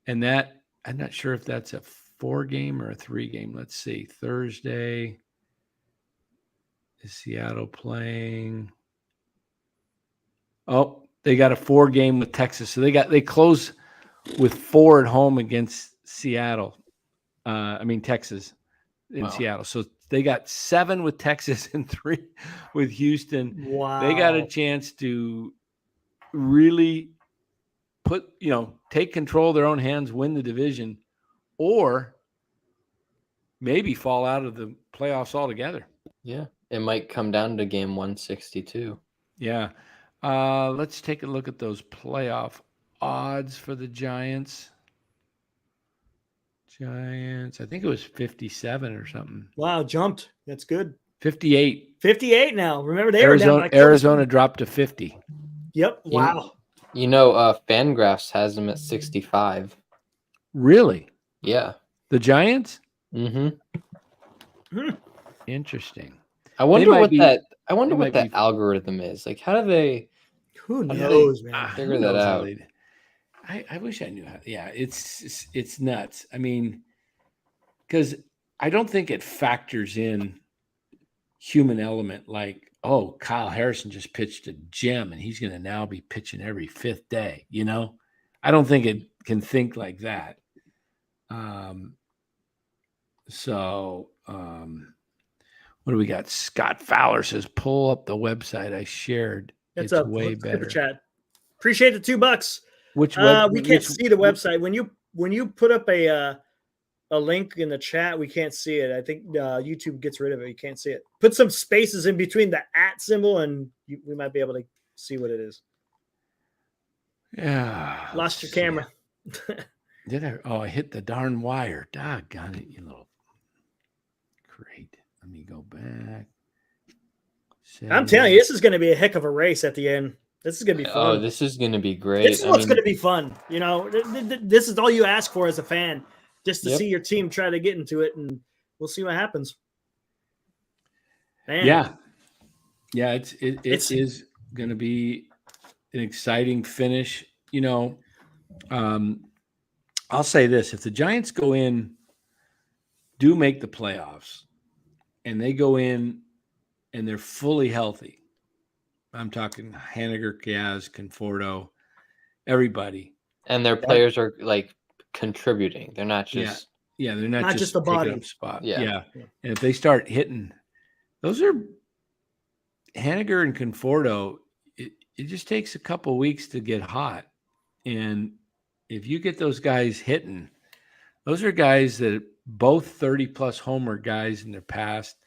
And that, I'm not sure if that's a 4 game or a 3 game. Let's see. Thursday. Is Seattle playing? Oh, they got a 4 game with Texas. So they close with 4 at home against Seattle. Texas in Seattle. So they got 7 with Texas and 3 with Houston. Wow. They got a chance to really take control of their own hands, win the division, or maybe fall out of the playoffs altogether. Yeah. It might come down to game 162. Yeah. Let's take a look at those playoff odds for the Giants. I think it was 57 or something. Wow, jumped. That's good. 58. 58 now. Remember, they were down by Arizona dropped to 50. Yep. Wow. Fangraphs has them at 65. Really? Yeah. The Giants? Mm-hmm. Interesting. I wonder what that algorithm is. Like, how do they? Who knows, man? Figure that out. I wish I knew how. Yeah, it's nuts. I mean, because I don't think it factors in human element like, oh, Kyle Harrison just pitched a gem and he's going to now be pitching every fifth day. You know, I don't think it can think like that. What do we got? Scott Fowler says, pull up the website I shared. It's way better. Super chat. Appreciate the $2. Which we can't see the website. When you put up a link in the chat, we can't see it. I think YouTube gets rid of it. You can't see it. Put some spaces in between the @ symbol, and we might be able to see what it is. Yeah. Lost your camera. Did I? Oh, I hit the darn wire. Doggone it, you little. Great. Let me go back. I'm telling you, this is going to be a heck of a race at the end. This is going to be fun. Oh, this is going to be great. This is what's going to be fun. You know, this is all you ask for as a fan, just to see your team try to get into it, and we'll see what happens. Man. Yeah. Yeah, it is going to be an exciting finish. You know, I'll say this. If the Giants do make the playoffs, and they go in and they're fully healthy, I'm talking Haniger, Gaz, Conforto, everybody. And their players are like contributing. They're not just they're not just the body up spot. Yeah. And if they start hitting, those are Haniger and Conforto. It just takes a couple weeks to get hot. And if you get those guys hitting, those are guys that both 30-plus homer guys in their past.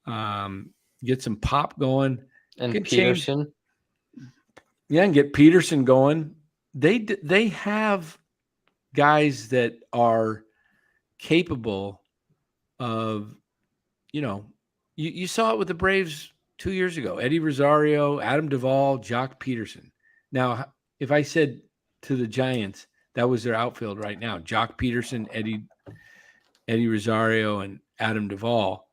Get some pop going. And Peterson. And get Peterson going. They have guys that are capable of, you saw it with the Braves 2 years ago. Eddie Rosario, Adam Duvall, Jock Peterson. Now, if I said to the Giants that was their outfield right now, Jock Peterson, Eddie Rosario, and Adam Duvall,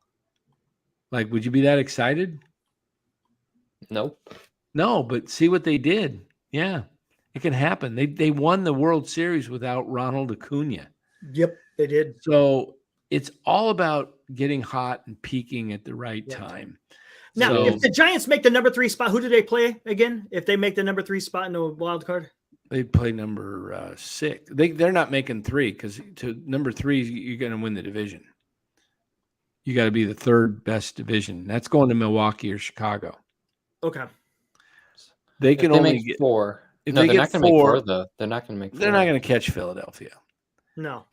like, would you be that excited? Nope. No, but see what they did. Yeah, it can happen. They won the World Series without Ronald Acuna. Yep, they did. So it's all about getting hot and peaking at the right time. Now, if the Giants make the number 3 spot, who do they play again? If they make the number 3 spot in the wild card, they play number 6. They're not making 3 because to number 3 you're going to win the division. You got to be the third best division. That's going to Milwaukee or Chicago. Okay. They can only get 4. If they're not going to make 4, though. They're not going to make 4. They're not going to catch Philadelphia. No.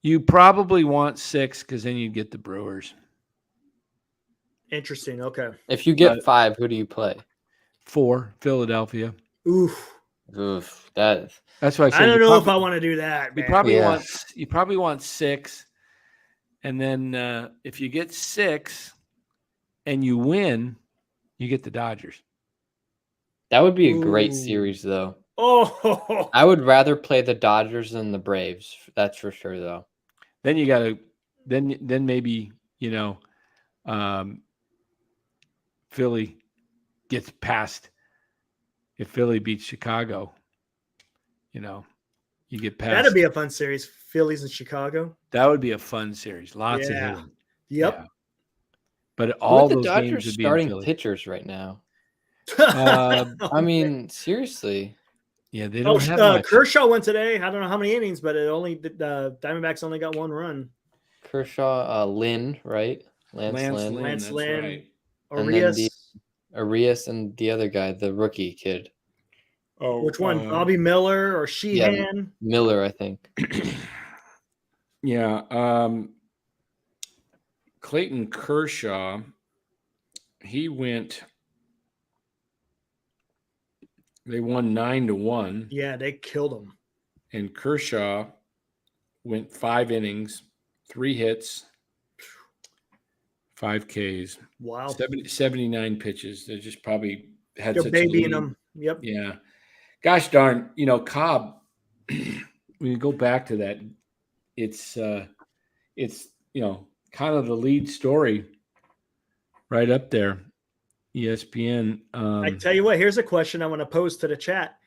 You probably want 6 because then you get the Brewers. Interesting. Okay. If you get 5, who do you play? 4, Philadelphia. Oof. That's why I said I don't know if I want to do that. Man. You probably want 6, and then if you get 6 and you win, you get the Dodgers. That would be a great series, though. Oh, I would rather play the Dodgers than the Braves. That's for sure, though. Then you got to, then maybe Philly gets past. If Philly beats Chicago, you get past. That'd be a fun series. Phillies and Chicago. That would be a fun series. Lots of hitting. Yep. Yeah. But all the those Dodgers games would be starting pitchers right now. Seriously. Yeah, they don't have much. Kershaw went today. I don't know how many innings, but the Diamondbacks only got 1 run. Kershaw, Lynn, right? Lance Lynn, right. Arias and the other guy, the rookie kid. Oh, which one? Bobby Miller or Sheehan? Yeah, Miller, I think. Yeah. Clayton Kershaw, he went They won 9-1. Yeah, they killed him. And Kershaw went 5 innings, 3 hits, 5 Ks. Wow. 79 pitches. They just probably had They're such a babying lead. them. Yep. Yeah. Gosh darn, Cobb, when you go back to that, it's kind of the lead story right up there. ESPN. I tell you what, here's a question I want to pose to the chat.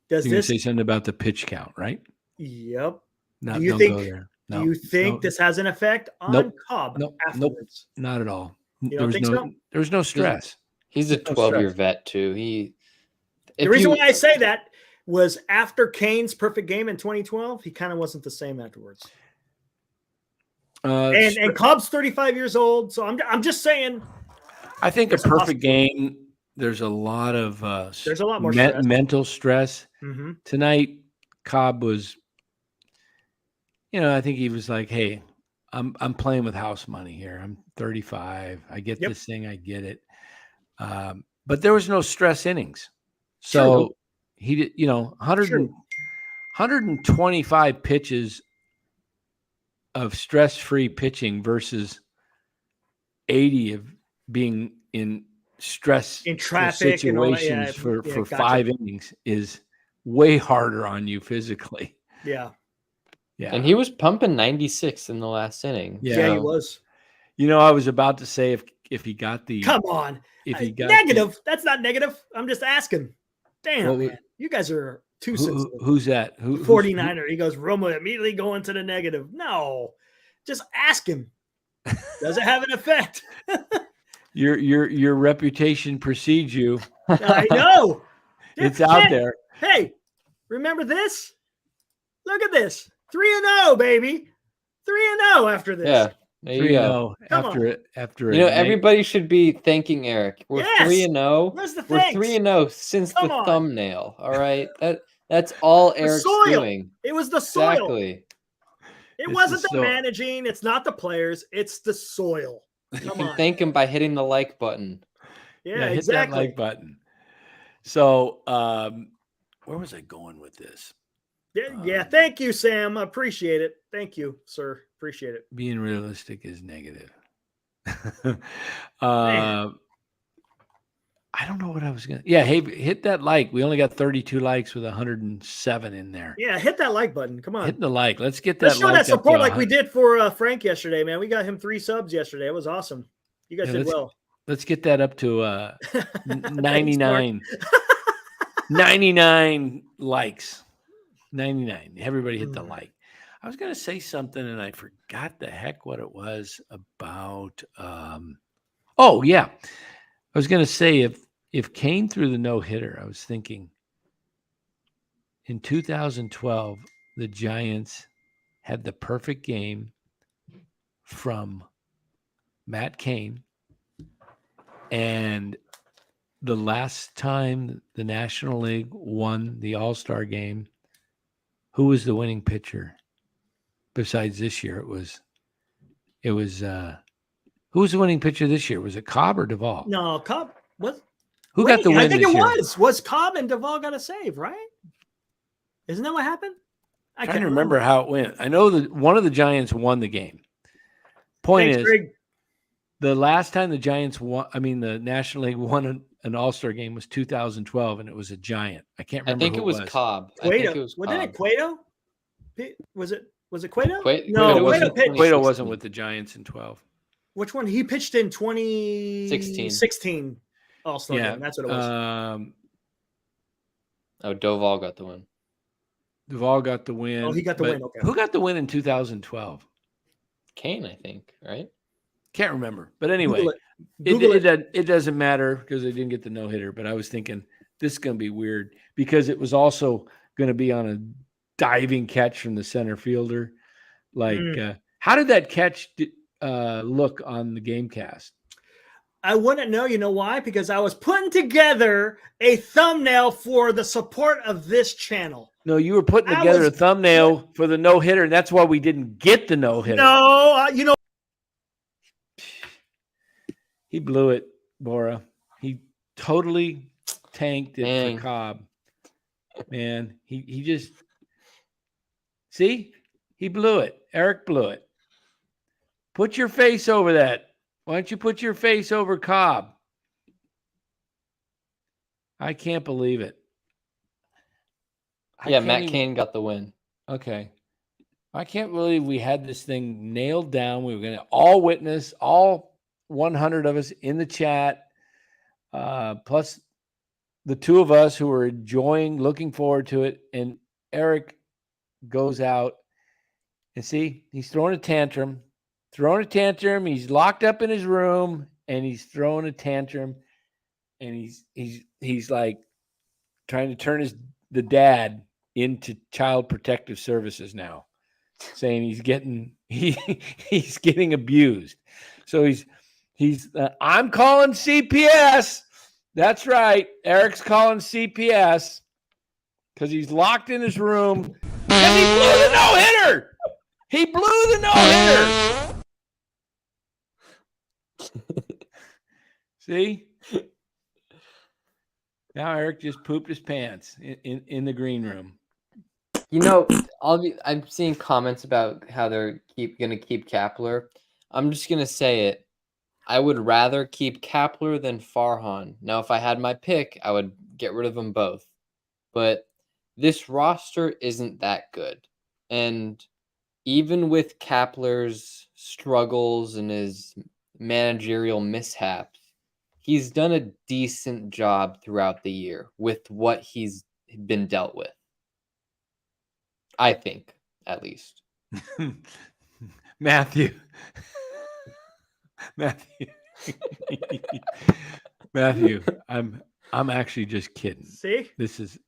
Does You're this say something about the pitch count, right? Yep. No, do you don't think go there. do you think this has an effect on Cobb afterwards? Not at all. You don't think so? There was no stress. He's a 12-year vet too. The reason why I say that was after Kane's perfect game in 2012, he kind of wasn't the same afterwards. And Cobb's 35 years old, so I'm just saying. I think a perfect game. There's a lot of there's a lot more stress. Mental stress. Mm-hmm. Tonight, Cobb was. I think he was like, "Hey, I'm playing with house money here. I'm 35. I get this thing. I get it." But there was no stress innings, so he did. 125 pitches of stress-free pitching versus 80 of being in stress in traffic situations for 5 innings is way harder on you physically. Yeah. And he was pumping 96 in the last inning. Yeah, he was. I was about to say if he got the come on, if he got negative. That's not negative. I'm just asking. Damn, man. You guys are too sensitive. Who's that? Who 49er? He goes, Romo immediately going to the negative. No, just ask him. Does it have an effect? Your reputation precedes you. I know. It's out there. Hey, remember this? Look at this. 3-0, baby. 3-0 after this. Yeah. There you go. After everybody should be thanking Eric. We're 3-0. Where's the We're 3-0 since the thumbnail. All right. That's all Eric's doing. It was the soil. Exactly. It wasn't the managing. It's not the players. It's the soil. You can thank him by hitting the like button. Yeah, hit exactly. that like button. So, where was I going with this? Yeah. Thank you, Sam. I appreciate it. Thank you, sir. Appreciate it. Being realistic is negative. I don't know what I was going to. Yeah, hey, hit that like. We only got 32 likes with 107 in there. Yeah, hit that like button. Come on. Hit the like. Let's get that. Let's show that support like we did for Frank yesterday, man. We got him 3 subs yesterday. It was awesome. You guys did well. Let's get that up to 99. 99 likes. 99. Everybody hit the like. I was going to say something and I forgot the heck what it was about. Oh, yeah. I was going to say if Kane threw the no-hitter, I was thinking in 2012, the Giants had the perfect game from Matt Cain. And the last time the National League won the All-Star game, who was the winning pitcher? Besides this year, it was who was the winning pitcher this year? Was it Cobb or Duvall? No, Cobb was. Who got the win? I think this it year? was Cobb and Duvall got a save, right? Isn't that what happened? I can't remember how it went. I know that one of the Giants won the game. Point is, Greg. The last time the Giants won, the National League won an All-Star game was 2012, and it was a Giant. I can't remember. I think it was Cobb. Cueto. Wasn't it Cueto? Was it Cueto? No, Cueto wasn't with the Giants in 12. Which one? He pitched in 2016 All-Star game. That's what it was. Duvall got the win. Duvall got the win. Oh, he got the win. Okay. Who got the win in 2012? Kane, I think, right? Can't remember. But anyway, it doesn't matter because they didn't get the no-hitter. But I was thinking this is going to be weird because it was also going to be on a diving catch from the center fielder. How did that catch look on the Gamecast? I wouldn't know. You know why? Because I was putting together a thumbnail for the support of this channel. No, you were putting together a thumbnail for the no-hitter, and that's why we didn't get the no-hitter. No, he blew it, Bora. He totally tanked it Dang. for Cobb. Man, he just see, he blew it. Eric blew it. Put your face over that. Why don't you put your face over Cobb? I can't believe it. Yeah, Matt Cain got the win. Okay. I can't believe we had this thing nailed down. We were going to all witness, all 100 of us in the chat, plus the two of us who were enjoying, looking forward to it. And Eric goes out and see, he's throwing a tantrum. He's locked up in his room and he's throwing a tantrum. And he's like trying to turn the dad into Child Protective Services now, saying he's getting abused. So he's I'm calling CPS. That's right. Eric's calling CPS because he's locked in his room and he blew the no-hitter. He blew the no-hitter. See? Now Eric just pooped his pants in the green room. You know, I'm seeing comments about how they're going to keep Kapler. I'm just going to say it. I would rather keep Kapler than Farhan. Now, if I had my pick, I would get rid of them both. But this roster isn't that good. And even with Kapler's struggles and his managerial mishaps, he's done a decent job throughout the year with what he's been dealt with. I think, at least. Matthew, I'm actually just kidding. See? This is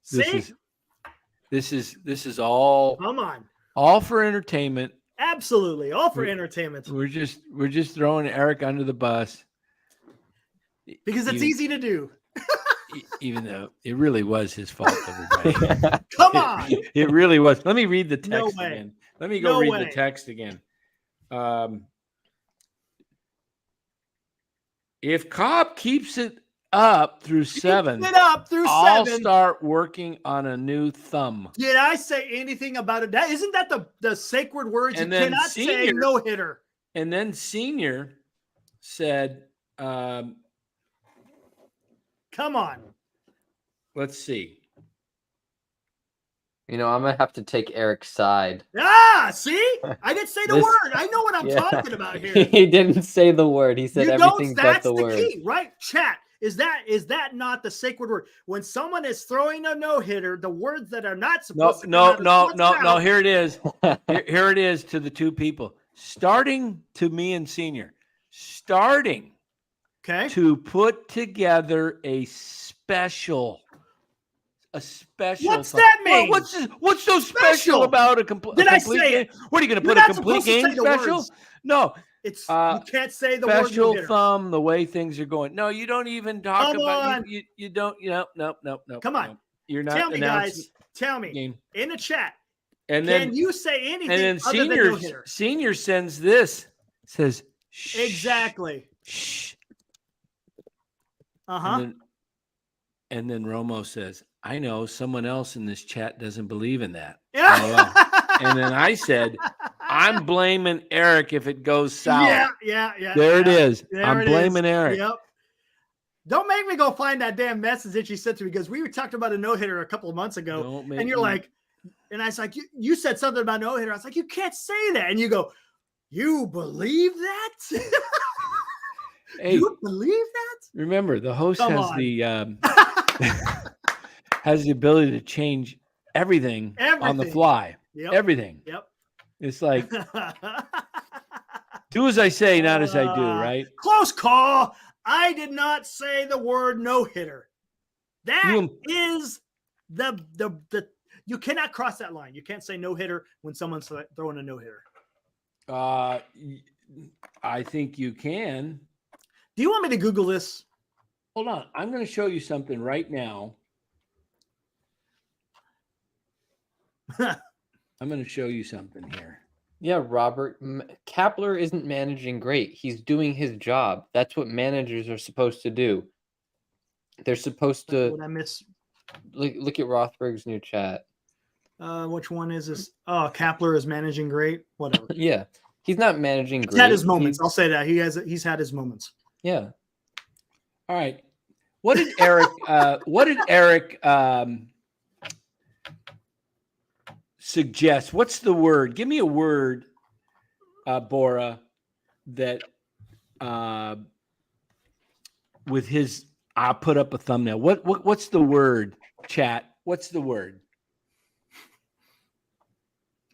all. Come on. All for entertainment. Absolutely, all for entertainment. We're just throwing Eric under the bus because it's easy to do. Even though it really was his fault, everybody. Come on. It really was. Let me read the text No way. again. Let me go read the text again. If Cobb keeps it up through 7, I'll start working on a new thumb. Did I say anything about it? Isn't that the sacred words? And you cannot say no hitter. And then Senior said, come on. Let's see. You know, I'm going to have to take Eric's side. See? I didn't say the word. I know what I'm talking about here. He didn't say the word. He said everything but the word. Key, right? Chat. Is that not the sacred word? When someone is throwing a no-hitter, the words that are not supposed to No, here it is. Here it is to the two people. Starting to me and Senior. Starting to put together a special. What's that mean? What's so special about a complete? Did I say it? What are you going to put a complete game special? No, it's you can't say the word. Special thumb. The way things are going. No, you don't even talk about. You don't. No. Come on. No. You're not. Tell me, guys. Tell me in the chat. And then can you say anything? And then Senior sends this. Says shh, exactly. Shh. And then Romo says, I know someone else in this chat doesn't believe in that. Yeah. And then I said, I'm blaming Eric if it goes south. Yeah. There it is. I'm blaming Eric. Yep. Don't make me go find that damn message that you sent to me because we were talking about a no-hitter a couple of months ago. And you're like, and I was like, you said something about no-hitter. I was like, you can't say that. And you go, you believe that? Hey, you believe that? Remember, the host has the ability to change everything on the fly. Yep. Everything. Yep. It's like do as I say, not as I do, right? Close call. I did not say the word no-hitter. That is the you cannot cross that line. You can't say no-hitter when someone's throwing a no-hitter. I think you can. Do you want me to Google this? Hold on. I'm going to show you something right now. I'm going to show you something here. Yeah, Robert. Kapler isn't managing great. He's doing his job. That's what managers are supposed to do. They're supposed to What I miss? look at Rothberg's new chat. Which one is this? Oh, Kapler is managing great. Whatever. Yeah, he's not managing He's great. had his moments. I'll say that he's had his moments. Yeah. All right. What did Eric suggest? What's the word? Give me a word, Bora, that with his I'll put up a thumbnail. What's the word, chat? What's the word?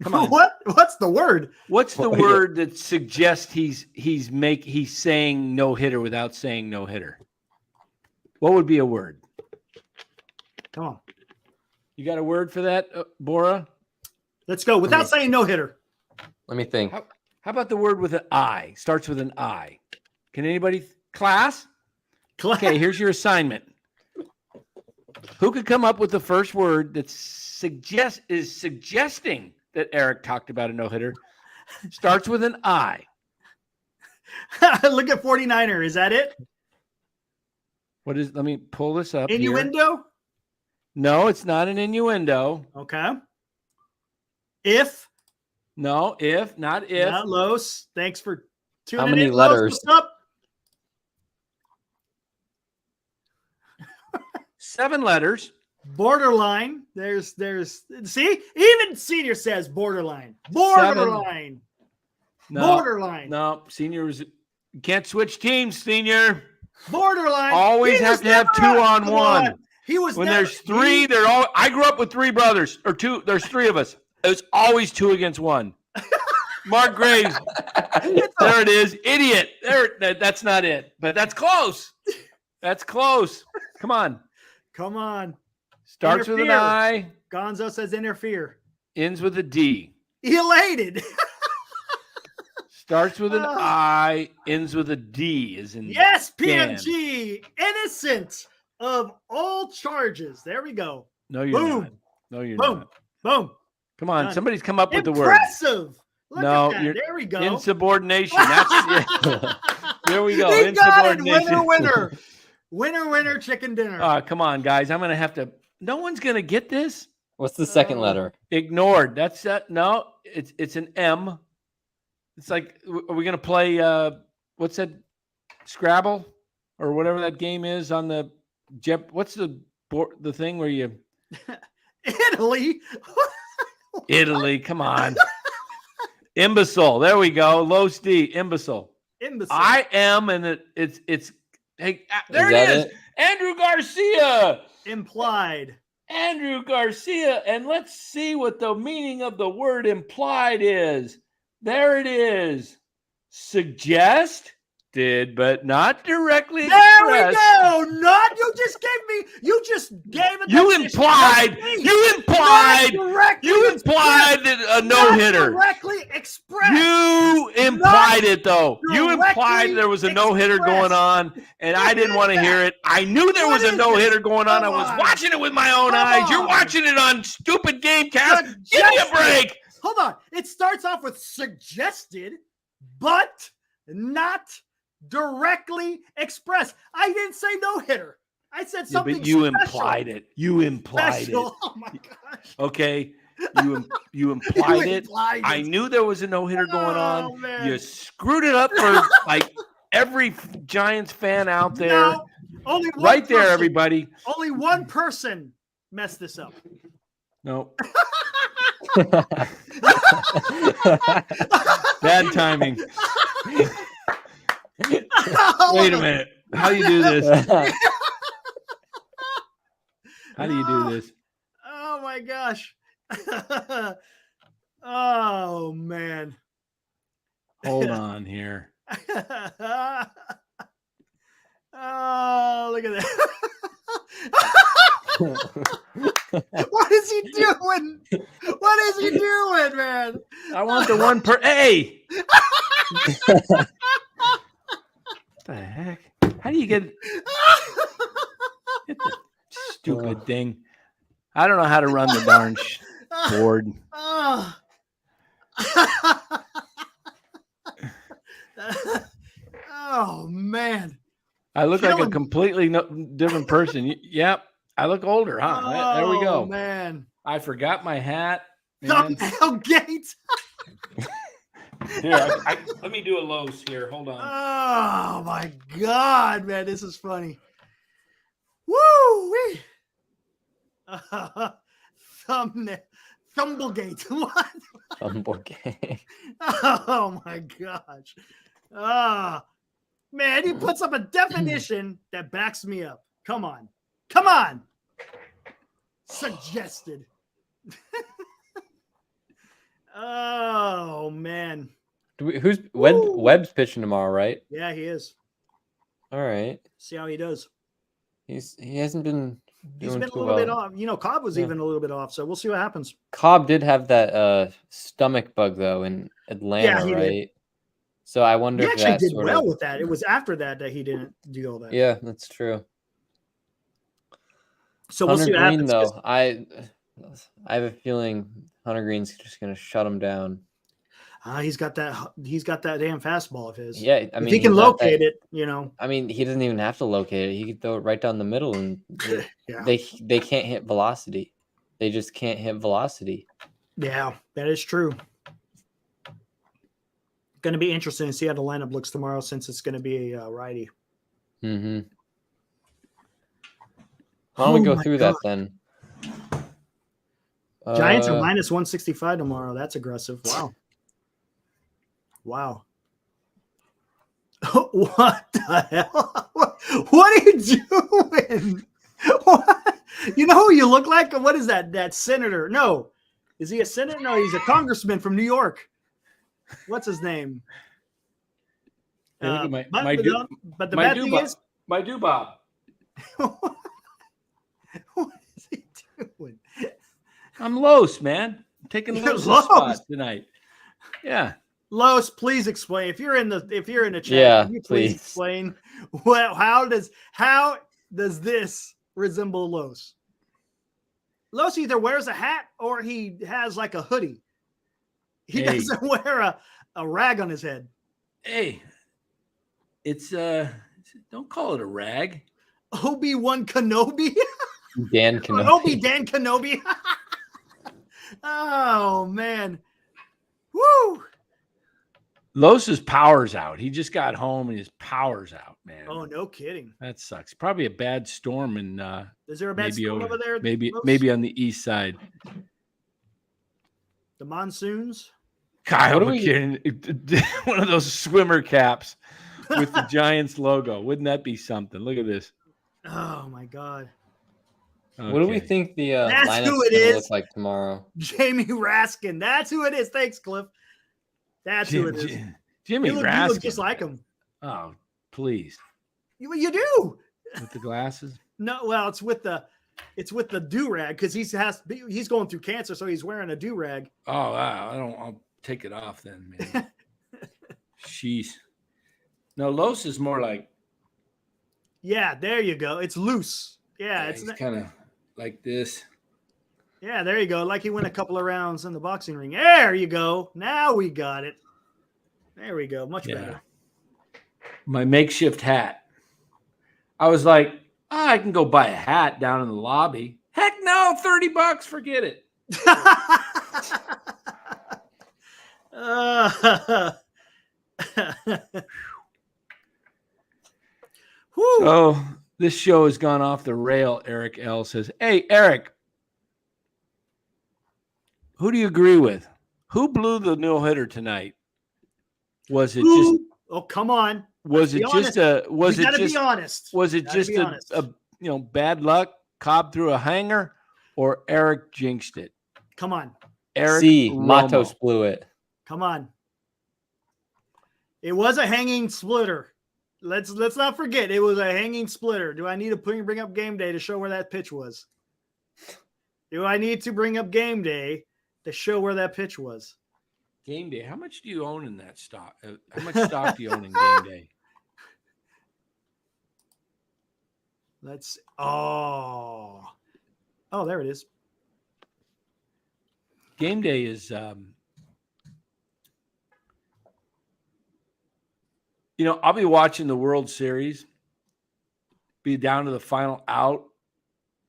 Come on. What's the word? What's the word that suggests he's saying no hitter without saying no hitter? What would be a word? Come on. You got a word for that, Bora? Let's go. Without saying no hitter. Let me think. How about the word with an I? Starts with an I. Can anybody? Class? Okay, here's your assignment. Who could come up with the first word that is suggesting that Eric talked about a no-hitter? Starts with an I. Look at 49er. Is that it? What is? Let me pull this up. Innuendo? Here. No, it's not an innuendo. Okay. If? No, if, not if. Not Los. Thanks for tuning in. How many Los, letters? what's up? 7 letters. Borderline. There's see? Even Senior says borderline. Borderline. Borderline. No, Senior can't switch teams, Senior. Borderline. Always have to have 2 on 1. He was when there's 3, they're all. I grew up with 3 brothers or 2. There's 3 of us. It was always 2 against 1. Mark Graves. There it is. Idiot. That's not it, but that's close. That's close. Come on. Come on. Starts with an I. Gonzo says interfere. Ends with a D. Elated. Starts with an I. Ends with a D. Is in yes, PMG. Innocent of all charges. There we go. No, you're not. No, you're not. Boom. Come on. Done. Somebody's come up with the word. Impressive. Look no, at that. There we go. Insubordination. That's there we go. He got it. Insubordination. Winner. Winner, chicken dinner. Come on, guys. I'm going to have to. No one's going to get this. What's the second letter? Ignored. That's no. It's an M. It's like, are we going to play? What's that? Scrabble or whatever that game is on the. What's the thing where you? Italy. Italy. Come on. Imbecile. There we go. Los D. Imbecile. I am, and it's. Hey, there it is. Andrew Garcia. Implied. Andrew Garcia. And let's see what the meaning of the word implied is. There it is. Suggested, but not directly expressed. There we go. Not you just gave it. You implied that a no-hitter. Directly expressed. You implied it though. You implied there was a no-hitter going on, and I didn't want to hear it. I knew there was a no-hitter going on. I was watching it with my own eyes. You're watching it on stupid Gamecast. Give me a break. Hold on. It starts off with suggested, but not directly expressed. I didn't say no-hitter. I said something. But you special. implied it. You implied special. it. Oh my gosh. Okay. You implied it. I knew there was a no-hitter going on. Man. You screwed it up for like every Giants fan out there. No, only one right there, person, everybody. Only one person messed this up. No. Bad timing. Wait a minute. How do you do this? How do you do this? Oh my gosh. Oh man. Hold on here. Oh, look at that. What is he doing? What is he doing, man? I want the one per. Hey! What the heck? How do you get the stupid thing? I don't know how to run the darn board. Oh man. I look like a Killing- completely different person. Yep. I look older, huh? There we Oh go. man. I forgot my hat. Man. Thumbnail gate. Here, let me do a Lowe's here. Hold on. Oh my God, man, this is funny. Woo wee. Thumbnail. Thumblegate. What? Okay. Oh my gosh. Ah, man, he puts up a definition that backs me up. Come on. Come on. Suggested. Oh man. Who's Woo. Webb's pitching tomorrow, right? Yeah, he is. All right. See how he does. He hasn't been He's doing been a too little bit well. off. You know, Cobb was even a little bit off, so we'll see what happens. Cobb did have that stomach bug though in Atlanta, he did. right? So I wonder He if actually that did sort well of, with that. It was after that he didn't do all that. Yeah, that's true. So we'll see Hunter what Green happens. though, I have a feeling Hunter Green's just gonna shut him down. He's got that damn fastball of his. Yeah, I if mean he can he's not locate that- it, you know. I mean, he doesn't even have to locate it. He could throw it right down the middle, and Yeah. they can't hit velocity. They just can't hit velocity. Yeah, that is true. Going to be interesting to see how the lineup looks tomorrow, since it's going to be a righty. Mm-hmm. Why don't we go through that then? Giants are minus 165 tomorrow. That's aggressive. Wow. Wow. What the hell? What are you doing? What? You know who you look like? What is that? That senator? No. Is he a senator? No, he's a congressman from New York. What's his name? My but the bad thing is, my doobob. what is he doing? I'm Los, man. I'm taking You're Los' Los. spot tonight. Yeah. Los, please explain. If you're in the chat, Yeah, can you please explain how does this resemble Los? Los either wears a hat or he has like a hoodie. He doesn't wear a rag on his head. Hey, it's don't call it a rag. Obi-Wan Kenobi. Dan Kenobi. Obi-Dan Kenobi. Oh man. Woo. Los's power's out. He just got home and his power's out, man. Oh, no kidding. That sucks. Probably a bad storm in Is there a bad storm over there? Maybe on the east side. The monsoons. Kyle McKinnon, one of those swimmer caps with the Giants logo. Wouldn't that be something? Look at this. Oh my God. Okay. What do we think the lineup's going to look like tomorrow? Jamie Raskin. That's who it is. Thanks, Cliff. That's who it is. Jimmy Raskin. You look just like him. Oh, please. You do. With the glasses? No, well, it's with the do-rag, because he's going through cancer, so he's wearing a do-rag. Oh, wow. I'll take it off then, man. Sheesh. No, Los is more like. Yeah, there you go. It's loose. Yeah, it's kind of like this. Yeah, there you go. Like he went a couple of rounds in the boxing ring. There you go. Now we got it. There we go. Much better. My makeshift hat. I was like, I can go buy a hat down in the lobby. Heck no, $30. Forget it. So this show has gone off the rail. Eric L says, "Hey, Eric, who do you agree with? Who blew the no hitter tonight? Was it just? Oh, come on. Was it just a? Was it just? Be honest. Was it just a bad luck? Cobb threw a hanger, or Eric jinxed it? Come on, Eric. C. Matos blew it. Come on. It was a hanging splitter. Let's not forget it was a hanging splitter. Do I need to bring up game day to show where that pitch was? Do I need to bring up game day to show where that pitch was? Game day. How much do you own in that stock? How much stock do you own in game day? Let's. Oh, there it is. Game day is. I'll be watching the World Series, be down to the final out,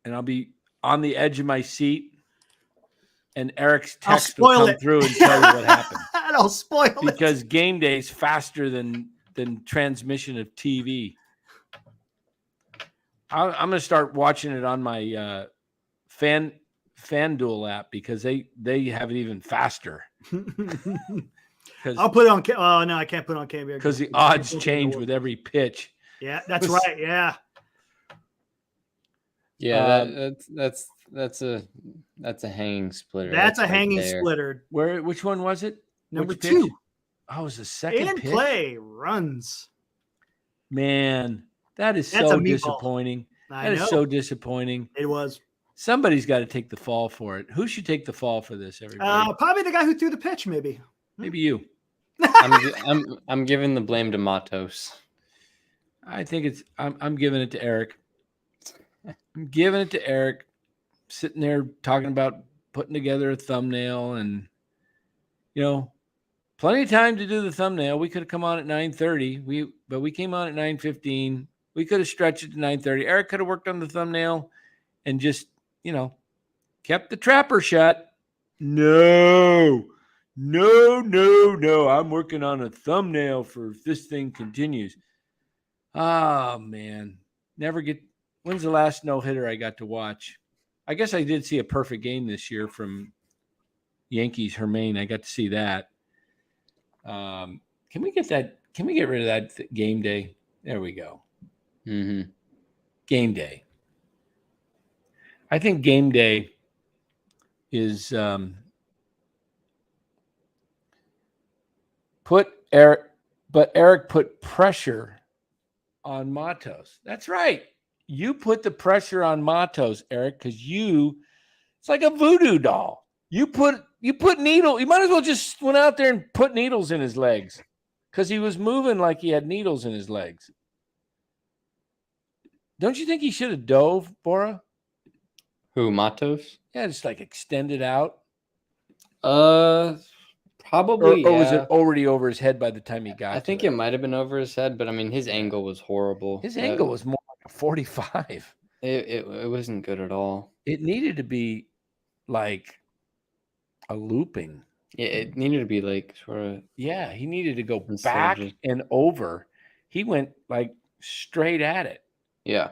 and I'll be on the edge of my seat, and Eric's text will come through and tell you what happened. I'll spoil it. Because game day is faster than transmission of TV. I'm going to start watching it on my FanDuel app because they have it even faster. I'll put it on. Oh no, I can't put it on Cameo because the odds change with every pitch. Yeah, that's right. Yeah. Yeah, that's a hanging splitter. That's a hanging splitter. Which one was it? Number 2. Oh, it was the second pitch. Play runs. Man, that is so disappointing. That is so disappointing. It was. Somebody's got to take the fall for it. Who should take the fall for this, everybody? Probably the guy who threw the pitch, maybe. Maybe you. I'm giving the blame to Matos. I think I'm giving it to Eric. I'm giving it to Eric. Sitting there talking about putting together a thumbnail, and plenty of time to do the thumbnail. We could have come on at 9:30. But we came on at 9:15. We could have stretched it to 9:30. Eric could have worked on the thumbnail and just, kept the trapper shut. No. I'm working on a thumbnail for if this thing continues. Oh, man. When's the last no-hitter I got to watch? I guess I did see a perfect game this year from Yankees Hermain. I got to see that. Can we get rid of that game day? There we go. Mm-hmm. Game day. I think game day is Eric put pressure on Matos. That's right. You put the pressure on Matos, Eric, because it's like a voodoo doll. You put needle. You might as well just went out there and put needles in his legs because he was moving like he had needles in his legs. Don't you think he should have dove, Bora? Who, Matos? Yeah, just like extended out. Probably. Or was it already over his head by the time he got? I think it might have been over his head, but I mean, his angle was horrible. His angle was more like a 45. It wasn't good at all. It needed to be like a looping. It needed to be like sort of. Yeah, he needed to go back and over. He went like straight at it. Yeah.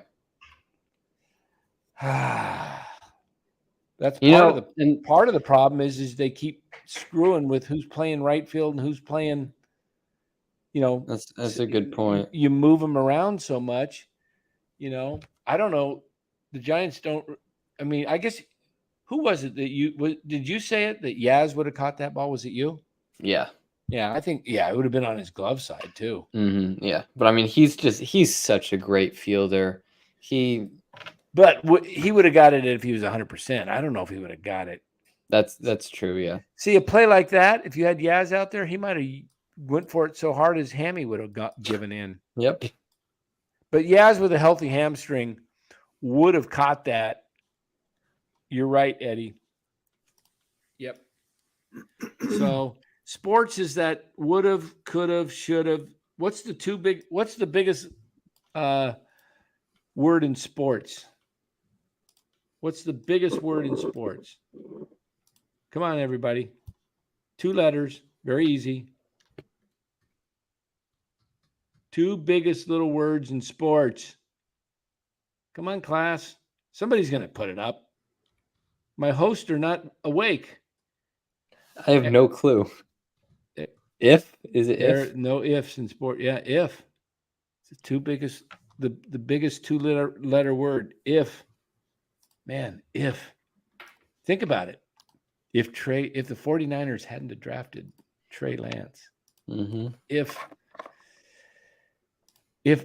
That's part of the problem is they keep screwing with who's playing right field and who's playing. That's a good point. You move them around so much. I don't know. The Giants don't. I mean, I guess who was it that did you say it that Yaz would have caught that ball? Was it you? Yeah. Yeah, I think it would have been on his glove side too. Mm-hmm, yeah, but I mean, he's such a great fielder. But he would have got it if he was 100%. I don't know if he would have got it. That's true. Yeah. See, a play like that, if you had Yaz out there, he might have went for it so hard his hammy would have given in. Yep. But Yaz with a healthy hamstring would have caught that. You're right, Eddie. Yep. So sports is that would have, could have, should have. What's the biggest word in sports? What's the biggest word in sports? Come on, everybody. 2 letters. Very easy. 2 biggest little words in sports. Come on, class. Somebody's going to put it up. My hosts are not awake. I have no clue. If? Is it there if? No ifs in sport. Yeah, if. It's the biggest, the biggest 2-letter word. If. Man, if. Think about it. If the 49ers hadn't have drafted Trey Lance, mm-hmm. if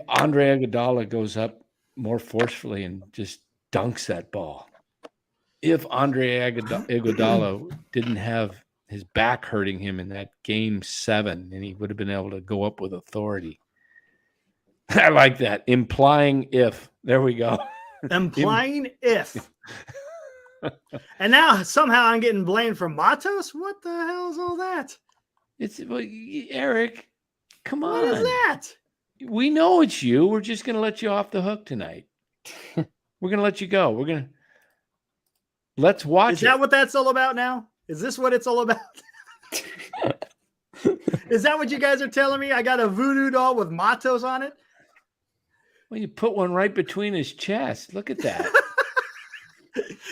Andre Iguodala goes up more forcefully and just dunks that ball, if Andre Iguodala didn't have his back hurting him in that game 7 and he would have been able to go up with authority. I like that. Implying if. There we go. Implying if. And now somehow I'm getting blamed for Matos? What the hell is all that? Eric, come on. What is that? We know it's you. We're just going to let you off the hook tonight. We're going to let you go. Let's watch Is that what that's all about now? Is this what it's all about? Is that what you guys are telling me? I got a voodoo doll with mottos on it? Well, you put one right between his chest. Look at that.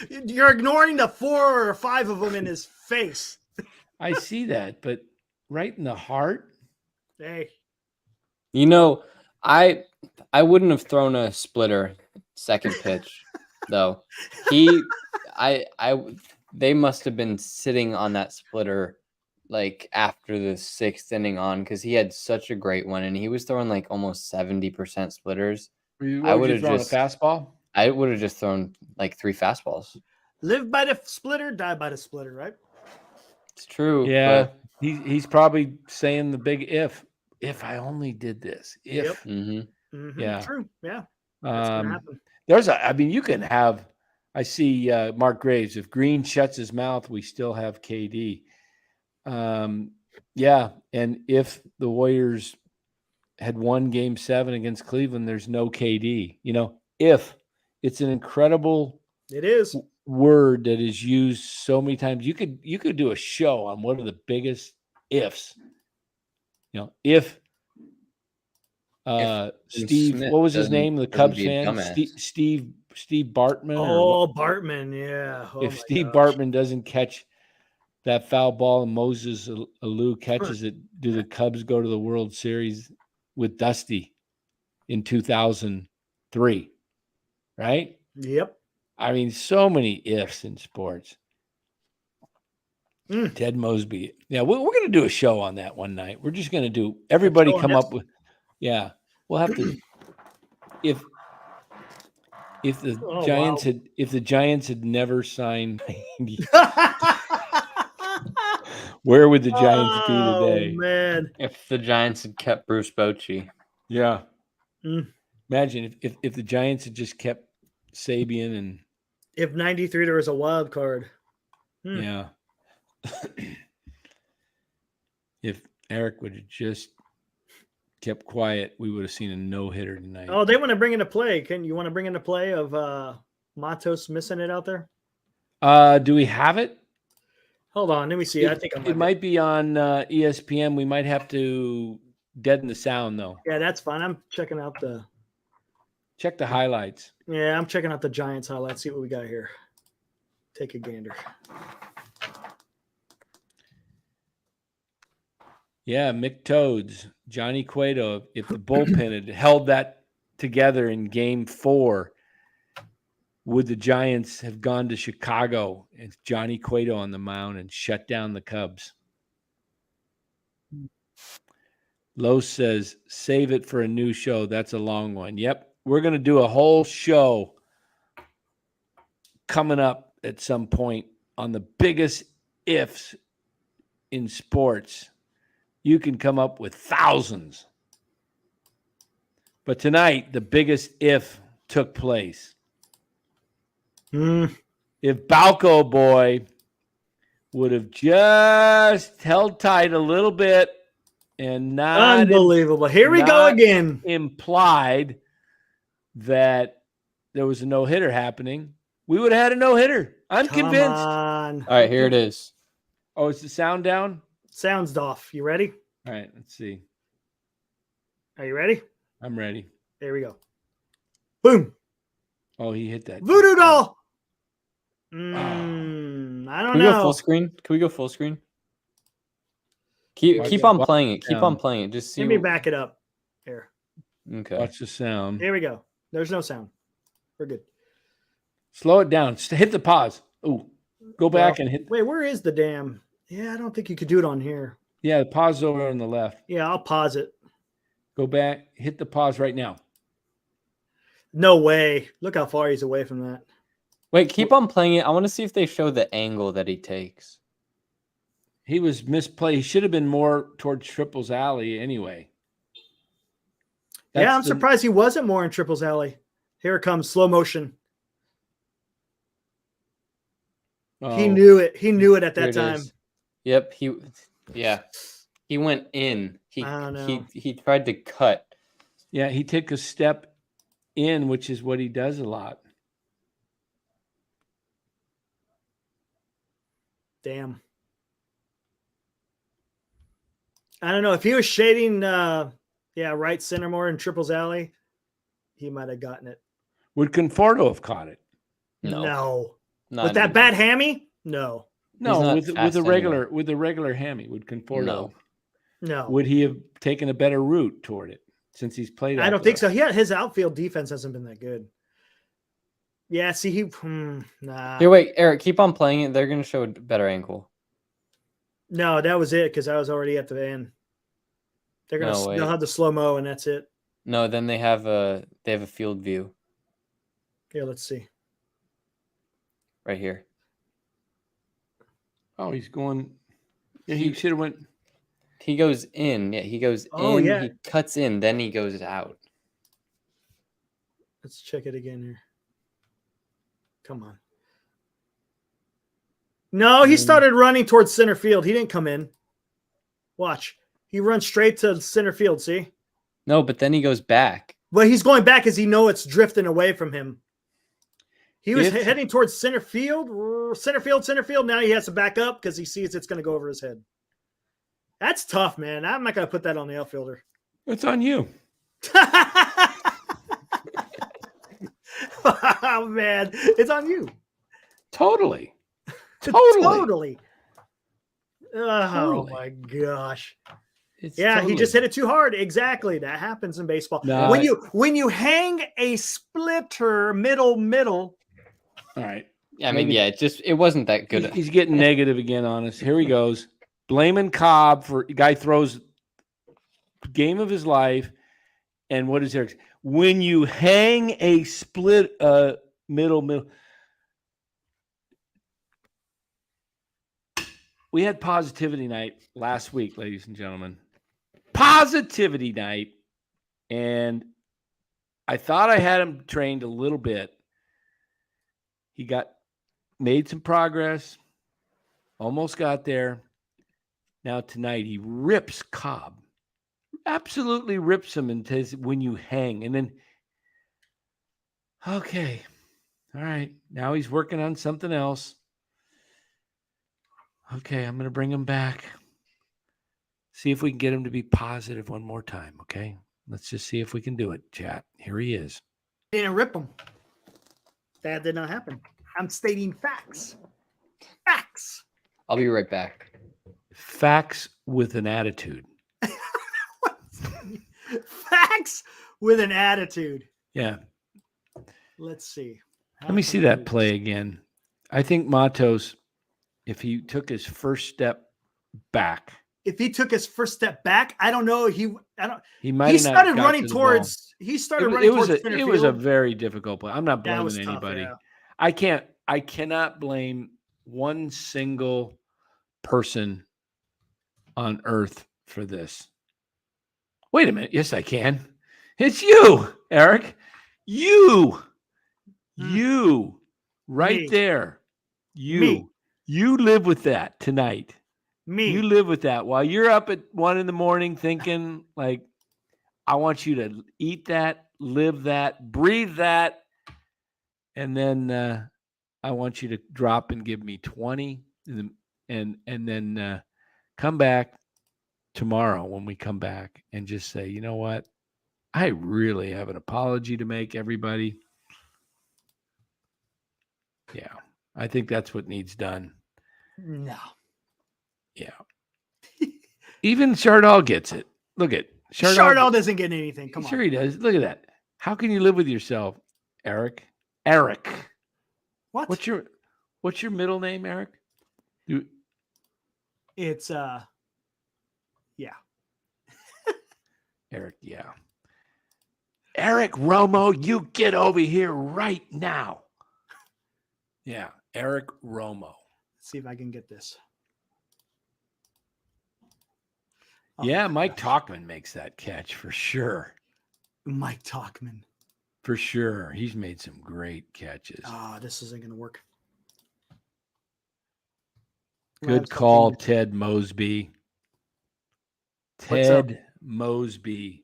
You're ignoring the 4 or 5 of them in his face. I see that, but right in the heart. Hey. You know, I wouldn't have thrown a splitter second pitch though. They must have been sitting on that splitter like after the 6th inning on, because he had such a great one and he was throwing like almost 70% splitters. I would have thrown a fastball. I would have just thrown like 3 fastballs. Live by the splitter, die by the splitter, right? It's true. Yeah, but he's probably saying the big if I only did this. If Yep. Mm-hmm. Yeah, true. Yeah, that's gonna happen. You can have. I see Mark Graves. If Green shuts his mouth, we still have KD. Yeah, and if the Warriors had won Game 7 against Cleveland, there's no KD. You know, if it's an incredible. It is. Word that is used so many times. You could do a show on what are the biggest ifs. You know, if Steve, Smith what was his name? The Cubs fan, Steve Bartman. Oh, Bartman, yeah. Oh, if Steve Bartman doesn't catch that foul ball and Moses Alou catches it, do the Cubs go to the World Series with Dusty in 2003? Right? Yep. I mean, so many ifs in sports. Ted Mosby. Yeah, we're going to do a show on that one night. We're just going to do everybody come up with. Yeah, we'll have to. If the Giants had never signed, where would the Giants be today? Oh man! If the Giants had kept Bruce Bochy. Yeah. Imagine if the Giants had just kept Sabian and. If 93 there was a wild card. Yeah. If Eric would have just kept quiet, we would have seen a no-hitter tonight. Oh, they want to bring into play. You want to bring into play of Matos missing it out there? Do we have it? Hold on, let me see. I think it might be on ESPN. We might have to deaden the sound though. Yeah, that's fine. I'm checking out Check the highlights. Yeah, I'm checking out the Giants highlights. See what we got here. Take a gander. Yeah, Mick Toads, Johnny Cueto. If the bullpen had held that together in Game 4, would the Giants have gone to Chicago and Johnny Cueto on the mound and shut down the Cubs? Lowe says, save it for a new show. That's a long one. Yep. We're going to do a whole show coming up at some point on the biggest ifs in sports. You can come up with thousands. But tonight, the biggest if took place. If Balco Boy would have just held tight a little bit and not unbelievable. Here we go again. Implied that there was a no-hitter happening, we would have had a no-hitter. I'm convinced. All right, here it is. Oh, is the sound down? Sound's off. You ready? All right, let's see. Are you ready? I'm ready. There we go. Boom. Oh, he hit that. Voodoo doll. I don't know. Can we go full screen? Can we go full screen? Keep on playing it. Keep on playing it. Just see. Let me back it up. Here. Okay. Watch the sound. Here we go. There's no sound. We're good. Slow it down. Hit the pause. Ooh. Go back and hit. Wait, where is the damn? Yeah, I don't think you could do it on here. Yeah, the pause over on the left. Yeah, I'll pause it. Go back. Hit the pause right now. No way. Look how far he's away from that. Wait, keep on playing it. I want to see if they show the angle that he takes. He was misplaced. He should have been more towards Triple's alley anyway. Yeah, I'm surprised he wasn't more in Triple's alley. Here it comes, slow motion. Oh, he knew it. He knew it at that time. Yep. He went in. He tried to cut. Yeah, he took a step in, which is what he does a lot. Damn. I don't know if he was shading, right center more in Triples Alley, he might have gotten it. Would Conforto have caught it? No. Not With that easy. bad hammy? No. No, not with fast a regular anyway. with a regular hammy. Would Conforto? No. Would he have taken a better route toward it since he's played? I don't think so. His outfield defense hasn't been that good. Yeah, see, nah. Here, wait, Eric, keep on playing it. They're going to show a better ankle. No, that was it because I was already at the end. They'll have the slow-mo and that's it. No, then they have a field view. Here, let's see. Right here. Oh, he's going. Yeah, he should have went. He goes in. Yeah, he goes in. Yeah. He cuts in. Then he goes out. Let's check it again here. Come on. No, he started running towards center field. He didn't come in. Watch. He runs straight to center field, see? No, but then he goes back. Well, he's going back because he knows it's drifting away from him. He was heading towards center field. Now he has to back up because he sees it's going to go over his head. That's tough, man. I'm not going to put that on the outfielder. It's on you. Oh, man. It's on you. Totally. Totally. Oh, my gosh. He just hit it too hard. Exactly. That happens in baseball. No, when you hang a splitter middle. All right. I mean, it wasn't that good. He's getting negative again on us. Here he goes. Blaming Cobb for guy throws game of his life. And what is Eric? When you hang a split middle. We had positivity night last week, ladies and gentlemen. Positivity night. And I thought I had him trained a little bit. He made some progress. Almost got there. Now tonight he rips Cobb. Absolutely rips him and says, when you hang. And then, okay. All right. Now he's working on something else. Okay, I'm going to bring him back. See if we can get him to be positive one more time, okay? Let's just see if we can do it, chat. Here he is. Didn't rip him. That did not happen. I'm stating facts. Facts. I'll be right back. Facts with an attitude. Facts with an attitude. Yeah. Let's see. Let me see that play again. I think Matos, if he took his first step back. If he took his first step back, I don't know. He might have started running towards. He started running towards center field. It was a very difficult play. I'm not blaming anybody. Tough, yeah. I cannot blame one single person on earth for this. Wait a minute. Yes, I can. It's you, Eric. You right there. You live with that tonight. You live with that while you're up at 1 a.m. thinking like, I want you to eat that, live that, breathe that. And then I want you to drop and give me 20 and then come back tomorrow when we come back and just say, you know what? I really have an apology to make, everybody. Yeah, I think that's what needs done. No. Yeah. Even Chardall gets it. Look at Chardall doesn't get anything. Come on. Sure he does. Look at that. How can you live with yourself, Eric? Eric. What? What's your middle name, Eric? It's yeah. Eric, yeah. Eric Romo, you get over here right now. Yeah, Eric Romo. Let's see if I can get this. Yeah, Mike Talkman makes that catch for sure. Mike Talkman. For sure. He's made some great catches. This isn't going to work. Good call, Ted Mosby. Ted Mosby.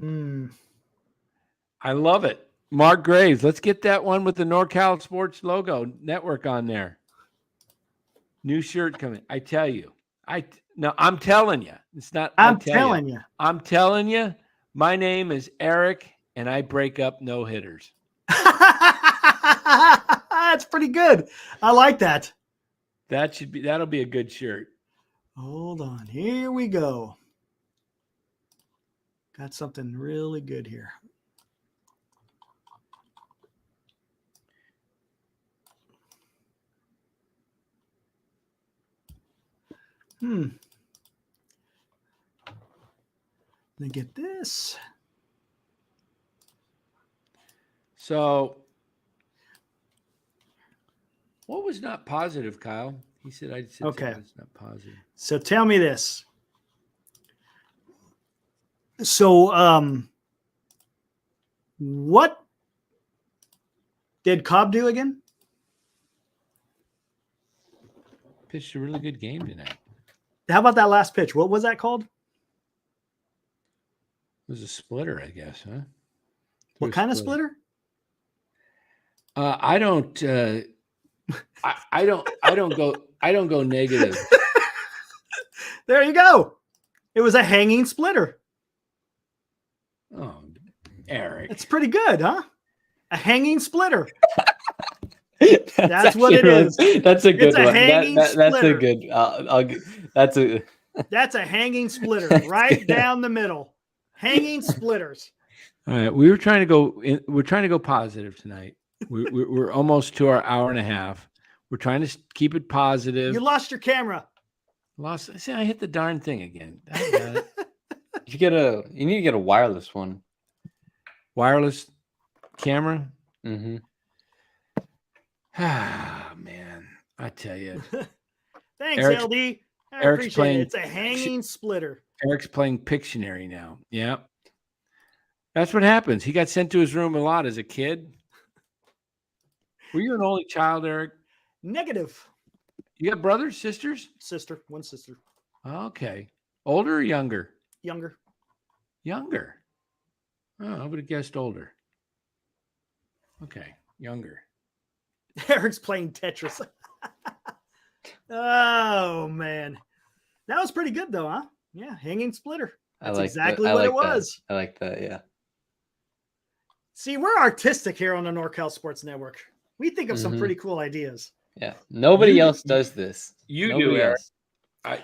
I love it. Mark Graves, let's get that one with the NorCal Sports logo network on there. New shirt coming. I tell you. I'm telling you. It's not. I'm telling you. I'm telling you. My name is Eric, and I break up no hitters. That's pretty good. I like that. That'll be a good shirt. Hold on. Here we go. Got something really good here. Let me get this. So, what was not positive, Kyle? He said I said okay. It's not positive. So tell me this. So, what did Cobb do again? Pitched a really good game tonight. How about that last pitch? What was that called? It was a splitter, I guess, huh? What kind of splitter? I don't. I don't go negative. There you go. It was a hanging splitter. Oh, Eric. It's pretty good, huh? A hanging splitter. That's what it really, is. That's a good It's a one. hanging That's a splitter. good. That's a hanging splitter right down the middle. Hanging splitters. All right, we're trying to go positive tonight. We're almost to our hour and a half. We're trying to keep it positive. You lost your camera. See, I hit the darn thing again. You need to get a wireless one. Wireless camera. Mm-hmm. Ah, man, I tell you. Thanks, Eric's- LD. I Eric's appreciate playing- it. It's a hanging splitter. Eric's playing Pictionary now. Yeah. That's what happens. He got sent to his room a lot as a kid. Were you an only child, Eric? Negative. You got brothers, sisters? Sister. One sister. Okay. Older or younger? Younger. Younger. Oh, I would have guessed older. Okay. Younger. Eric's playing Tetris. Oh, man. That was pretty good, though, huh? Yeah, hanging splitter. That's exactly what it was. I like that, yeah. See, we're artistic here on the NorCal Sports Network. We think of some pretty cool ideas. Yeah. Nobody else does this. Nobody do, Eric.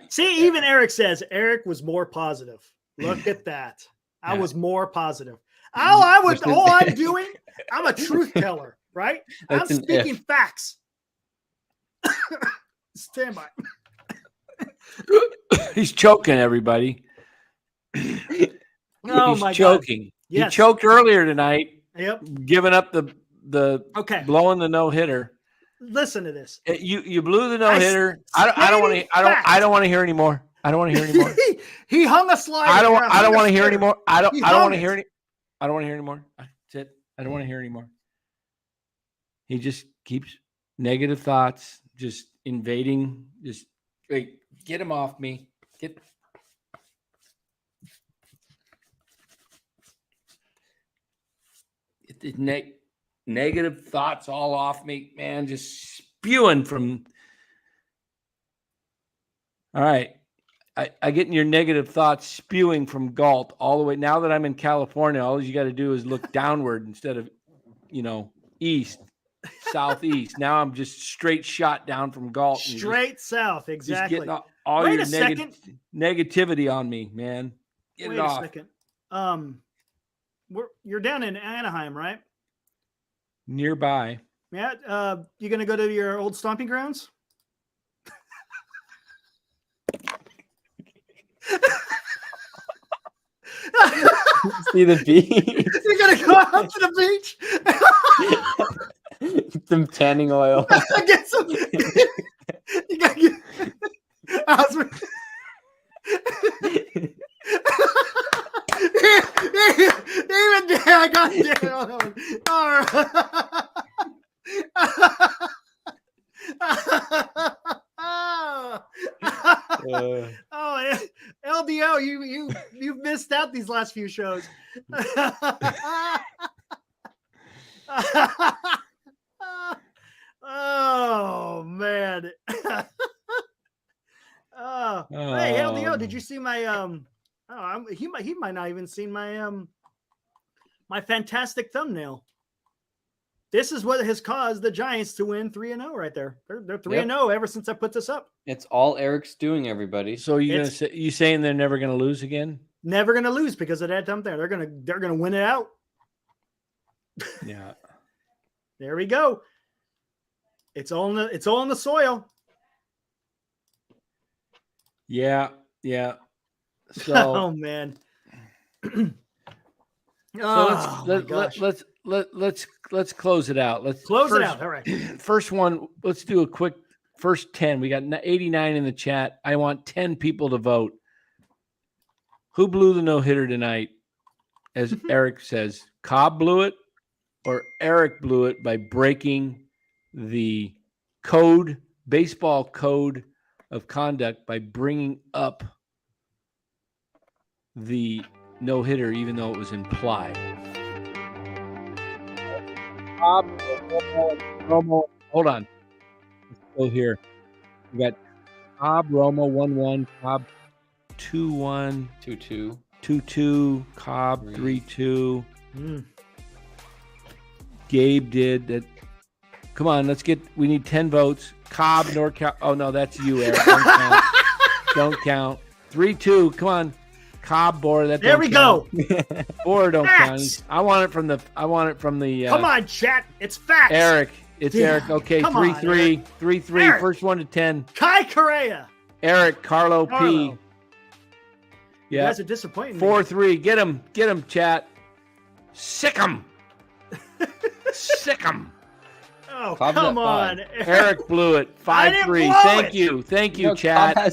See, even Eric says Eric was more positive. Look at that. I was more positive. All I'm doing, I'm a truth teller, right? I'm speaking facts. Stand by. He's choking, everybody. Oh, He's my choking. God. Yes. He choked earlier tonight. Yep. Giving up the blowing the no hitter. Listen to this. You blew the no hitter. I don't want to hear anymore. I don't want to hear anymore. He hung a slider. I don't want to hear anymore. I don't want to hear it. I don't want to hear anymore. That's it. I don't want to hear anymore. He just keeps negative thoughts, just invading. Just wait, get him off me. Get. Negative thoughts all off me, man. Just spewing from. All right. I get in your negative thoughts spewing from Galt all the way. Now that I'm in California, all you got to do is look downward instead of, east, southeast. Now I'm just straight shot down from Galt. Straight south, exactly. Just getting all Wait your a second. negativity on me, man. Get Wait it off. a second. You're down in Anaheim, right? Nearby. Yeah. You gonna go to your old stomping grounds? See the beach? You're gonna go out to the beach? Some tanning oil. Get some. You gotta get. Even I got Dan on that one. All right. Oh, LB LDO, you've missed out these last few shows. Oh man. Hey LDO, did you see my he might not even seen my my fantastic thumbnail. This is what has caused the Giants to win 3-0 right there. They're 3-0 ever since I put this up. It's all Eric's doing, everybody. So you saying they're never gonna lose again? Never gonna lose because of that thumbnail. They're gonna win it out. Yeah. There we go. It's all in the soil. Yeah. So oh man. Let's close it out. Let's close it out. All right. First one, let's do a quick first 10. We got 89 in the chat. I want 10 people to vote. Who blew the no-hitter tonight? As Eric says, Cobb blew it or Eric blew it by breaking the baseball code of conduct by bringing up the no-hitter even though it was implied. Cobb, Romo. Hold on. Let's go here. We got Cobb, Romo 1-1, Cobb 2-1, 2-2, 2-2, Cobb 3-2. Gabe did that. Come on, we need 10 votes. Cobb, NorCal. Oh no, that's you, Eric. Don't count. 3-2. Come on. Cobb, Bora. That there we count. Go. Bora don't count. I want it from the. Come on, chat. It's facts. Eric. It's Eric. Okay, 3-3. 3-3. First one to 10. Kai Correa. Eric. Carlo P. Yeah. You guys are disappointing. 4-3. Get him, chat. Sick him. Sick him. Oh, come on. Eric blew it. 5-3. Thank you, chat. Cobb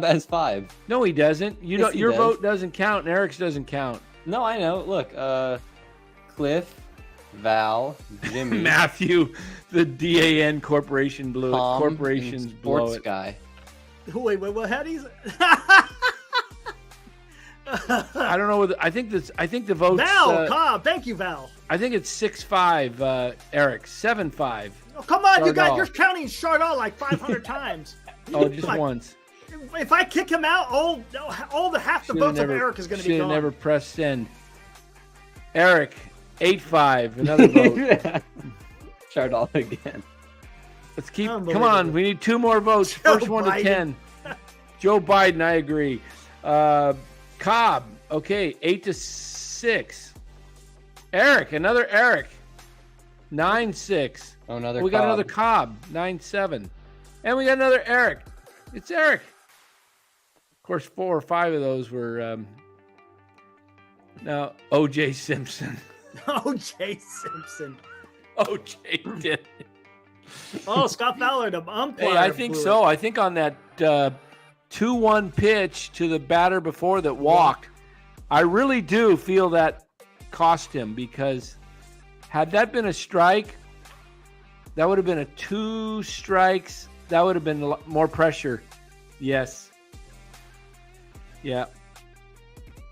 has 5. No, he doesn't. Your vote doesn't count, and Eric's doesn't count. No, I know. Look, Cliff, Val, Jimmy, Matthew, the DAN corporation blew Tom, it. Corporations blow it. Guy. Wait, what? How do you? I don't know. I think the votes. Val, Cobb. Thank you, Val. I think it's 6-5. Eric 7-5. Oh, come on, you're counting Chardon like 500 times. Oh, just once. If I kick him out, all the half the votes of Eric is going to be gone. Should have never pressed send. Eric 8-5. Another vote. Chardon again. Let's keep. Come on, we need 2 more votes. First one to 10. Joe Biden, I agree. Cobb, okay, 8-6. Eric, another Eric, 9-6. Oh, another. We got another Cobb, 9-7, and we got another Eric. It's Eric. Of course, 4 or 5 of those were now O.J. Simpson. O.J. Simpson. O.J. did. Oh, Scott Fowler, the umpire. Hey, I think so. I think on that 2-1 pitch to the batter before that walked, I really do feel that cost him, because had that been a strike, that would have been a 2 strikes. That would have been more pressure. Yes. Yeah.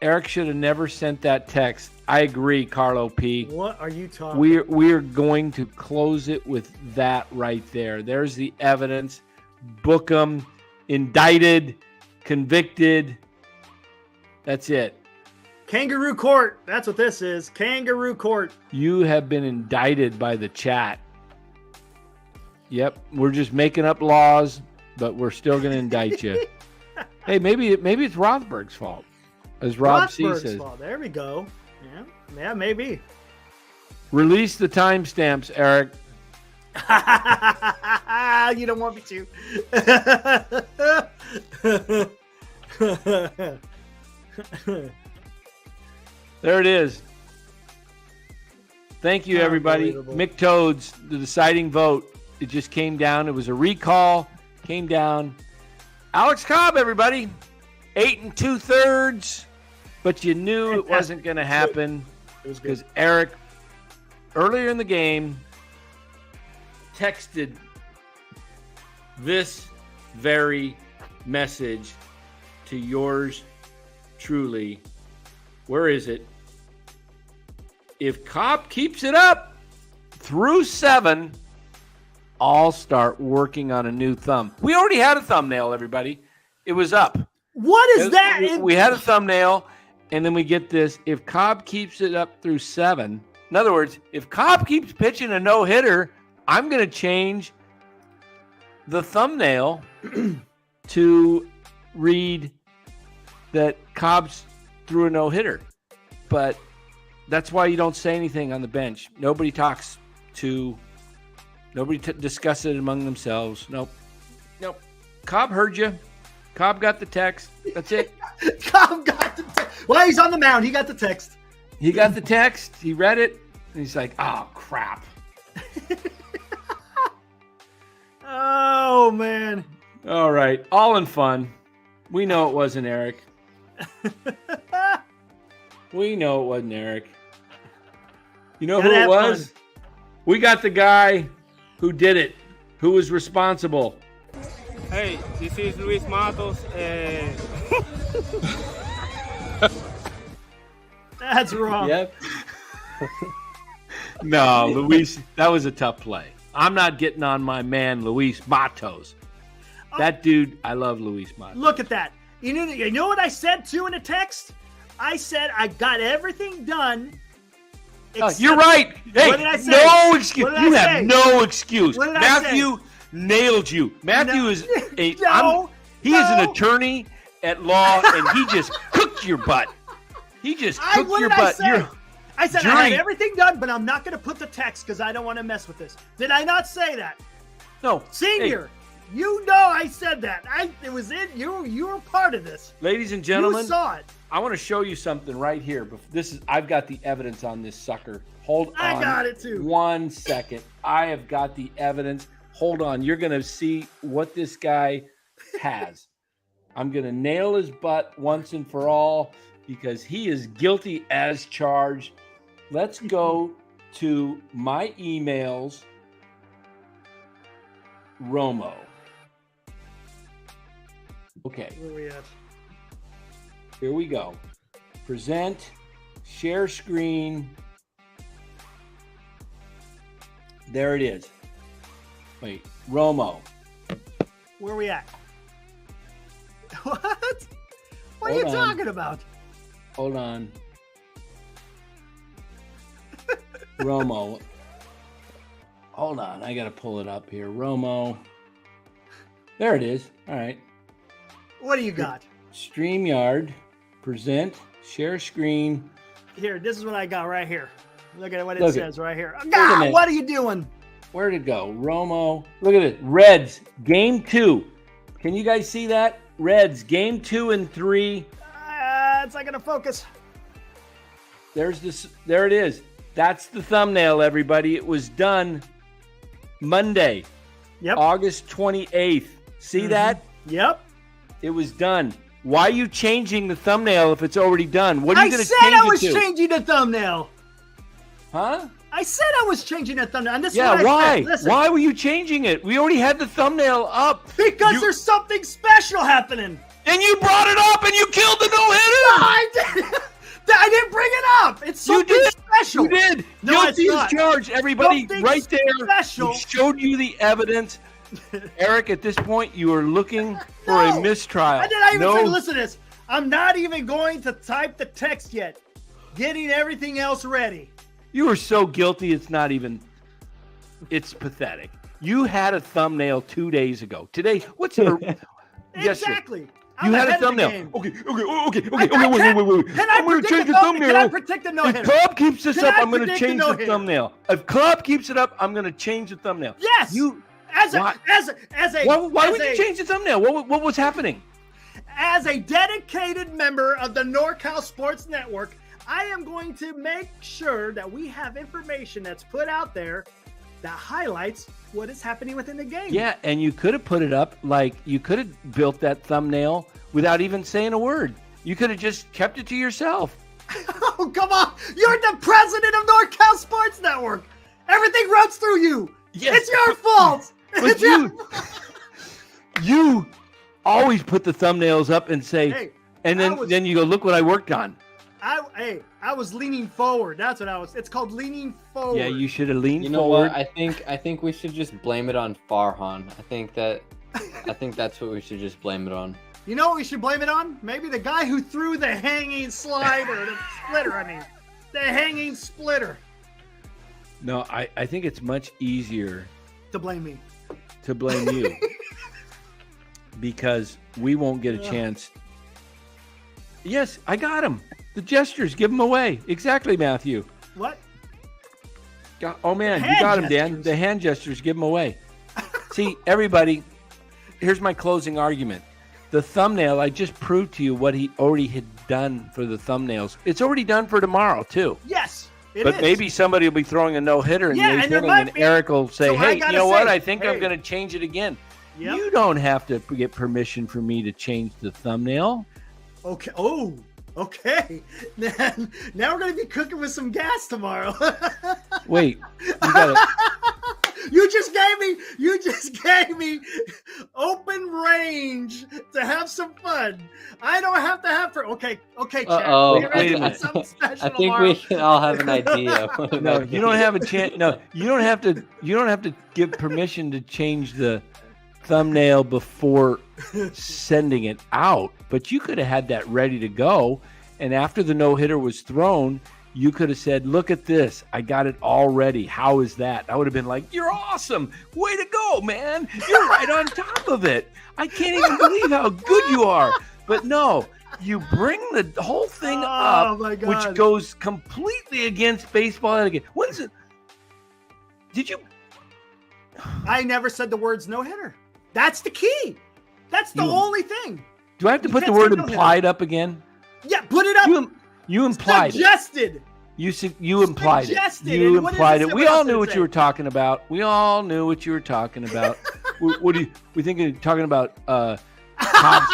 Eric should have never sent that text. I agree, Carlo P. What are you talking? We're going to close it with that right there. There's the evidence. Book him. Indicted, convicted. That's it. Kangaroo court. That's what this is. Kangaroo court. You have been indicted by the chat. Yep, we're just making up laws, but we're still going to indict you. Hey, maybe it's Rothberg's fault, as Rob C says. Fault. There we go. Yeah, maybe. Release the timestamps, Eric. You don't want me to. There it is. Thank you, everybody. Mick Toads, the deciding vote. It just came down. It was a recall. Came down. Alex Cobb, everybody. 8 2/3. But you knew it wasn't going to happen because Eric, earlier in the game, texted this very message to yours truly, where is it? If Cobb keeps it up through 7, I'll start working on a new thumb. We already had a thumbnail, everybody. It was up. What is that? We had a thumbnail, and then we get this. If Cobb keeps it up through 7, in other words, if Cobb keeps pitching a no-hitter, I'm going to change the thumbnail to read that Cobb's threw a no-hitter. But that's why you don't say anything on the bench. Nobody talks to, nobody discusses it among themselves. Nope. Cobb heard you. Cobb got the text. That's it. Cobb got the text. Well, he's on the mound. He got the text. He got the text. He read it. And he's like, oh, crap. Oh, man. All right. All in fun. We know it wasn't Eric. We know it wasn't Eric. You know who it was? Fun. We got the guy who did it, who was responsible. Hey, this is Luis Matos. That's wrong. Yep. No, Luis, that was a tough play. I'm not getting on my man, Luis Matos. That dude, I love Luis Matos. Look at that. You know what I said, too, in a text? I said I got everything done. You're right. Hey, what did I say? No excuse. You have no excuse. Matthew nailed you. Matthew is he is an attorney at law, and he just cooked your butt. He just cooked your butt. I said I had everything done, but I'm not going to put the text because I don't want to mess with this. Did I not say that? No. Senior, you know I said that. It was in you were part of this. Ladies and gentlemen, you saw it. I want to show you something right here. I've got the evidence on this sucker. Hold on. I got it too. 1 second. I have got the evidence. Hold on. You're going to see what this guy has. I'm going to nail his butt once and for all because he is guilty as charged. Let's go to my emails. Romo. Okay. Where we at? Here we go. Present, share screen. There it is. Wait, Romo. Where we at? What? What are you talking about? Hold on. Romo. Hold on, I got to pull it up here. Romo. There it is. All right. What do you got? StreamYard. Present, share screen. Here, this is what I got right here. Look at what it says right here. Oh, God, what are you doing? Where'd it go? Romo. Look at it. Reds, game 2. Can you guys see that? Reds, game 2 and 3. It's not going to focus. There it is. That's the thumbnail, everybody. It was done Monday, August 28th. See that? Yep. It was done. Why are you changing the thumbnail if it's already done? What are you going to change it to? I said I was changing the thumbnail. Huh? I said I was changing the thumbnail. And this yeah, is what why? I said. Listen. Why were you changing it? We already had the thumbnail up. Because there's something special happening. And you brought it up and you killed the no-hitter. No, I didn't. I didn't bring it up. It's something special. You did. No, guilty as charged. Everybody right there. Special. We showed you the evidence. Eric, at this point, you are looking for a mistrial. I did not even say, listen to this. I'm not even going to type the text yet. Getting everything else ready. You are so guilty, it's not even, it's pathetic. You had a thumbnail 2 days ago. Today, what's it? Exactly. You had a thumbnail. Okay, wait. I'm going to change the thumbnail. Can I predict the no-hitter? If Cobb keeps this up, I'm going to change the thumbnail. If Cobb keeps it up, I'm going to change the thumbnail. Yes. Why would you change the thumbnail? What was happening? As a dedicated member of the NorCal Sports Network, I am going to make sure that we have information that's put out there that highlights what is happening within the game. Yeah, and you could have put it up like you could have built that thumbnail without even saying a word. You could have just kept it to yourself. Oh, come on. You're the president of NorCal Sports Network. Everything runs through you. Yes. It's your fault. But you always put the thumbnails up and say, And then you go, look what I worked on. I was leaning forward. That's what I was. It's called leaning forward. Yeah, you should have leaned You know forward. what? I think we should just blame it on Farhan. I think that's what we should just blame it on. You know what we should blame it on? Maybe the guy who threw the hanging slider, the splitter. The hanging splitter. No, I think it's much easier To blame me. to blame you because we won't get a chance. Yes, I got him. The gestures, give them away. Exactly, Matthew. What? Oh, man, The you got hand him, Dan. gestures. The hand gestures, give them away. See, everybody, here's my closing argument. The thumbnail, I just proved to you what he already had done for the thumbnails. It's already done for tomorrow, too. Yes, it But is. maybe somebody will be throwing a no-hitter in Yeah, the eighth and there inning, might and be. Eric will say, So I hey, you gotta know what? say, I think I'm hey. going to change it again. Yep. You don't have to get permission from me to change the thumbnail. Okay. Oh, okay. Now we're gonna be cooking with some gas tomorrow. Wait, you got to... You just gave me open range to have some fun. I don't have to have for okay, Chad. Uh-oh. Get ready Wait a for minute. something special I think tomorrow. we can all have an idea. of what it No, might you be. don't have a chance. No, you don't have to. You don't have to give permission to change the thumbnail before sending it out. But you could have had that ready to go, and after the no hitter was thrown, you could have said, "Look at this! I got it all ready. How is that?" I would have been like, "You're awesome! Way to go, man! You're right on top of it. I can't even believe how good you are." But no. You bring the whole thing up, my which God. goes completely against baseball etiquette. When's it? Did you? I never said the words no hitter. That's the key. That's the You- only thing. Do I have to You put the can't word say no hitter. implied up again? Yeah, put it up. You implied it. Suggested. You implied it. Suggested. You And what implied does it. it- We what all else did knew it what say? you were talking about. We all knew what you were talking about. What do you? We think you're talking about Cobb's,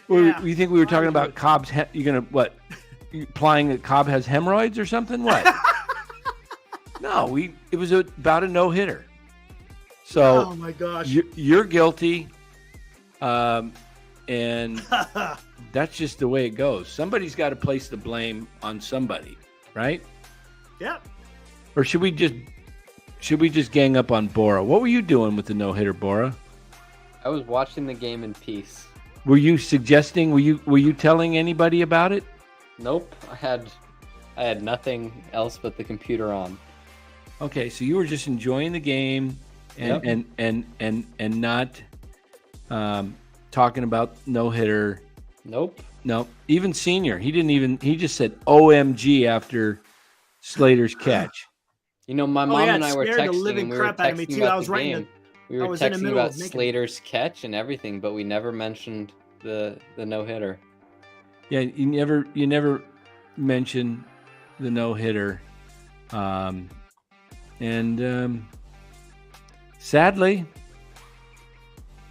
Yeah. You think we were talking about Cobb's? You're gonna what? You implying that Cobb has hemorrhoids or something? What? No, it was about a no hitter. So Oh my gosh. you're guilty, and that's just the way it goes. Somebody's got to place the blame on somebody, right? Yep. Or should we just gang up on Bora? What were you doing with the no hitter, Bora? I was watching the game in peace. Were you suggesting? Were you telling anybody about it? Nope, I had nothing else but the computer on. Okay, so you were just enjoying the game and and not talking about no hitter. Nope. No, even Senior. He just said OMG after Slater's catch. You know, my mom yeah, and it I were scared the texting. living We were crap out of me, texting too. about I was the writing game. We I were was in the texting middle about of making- Slater's catch and everything, but we never mentioned the no hitter. Yeah, you never mention the no hitter, and sadly,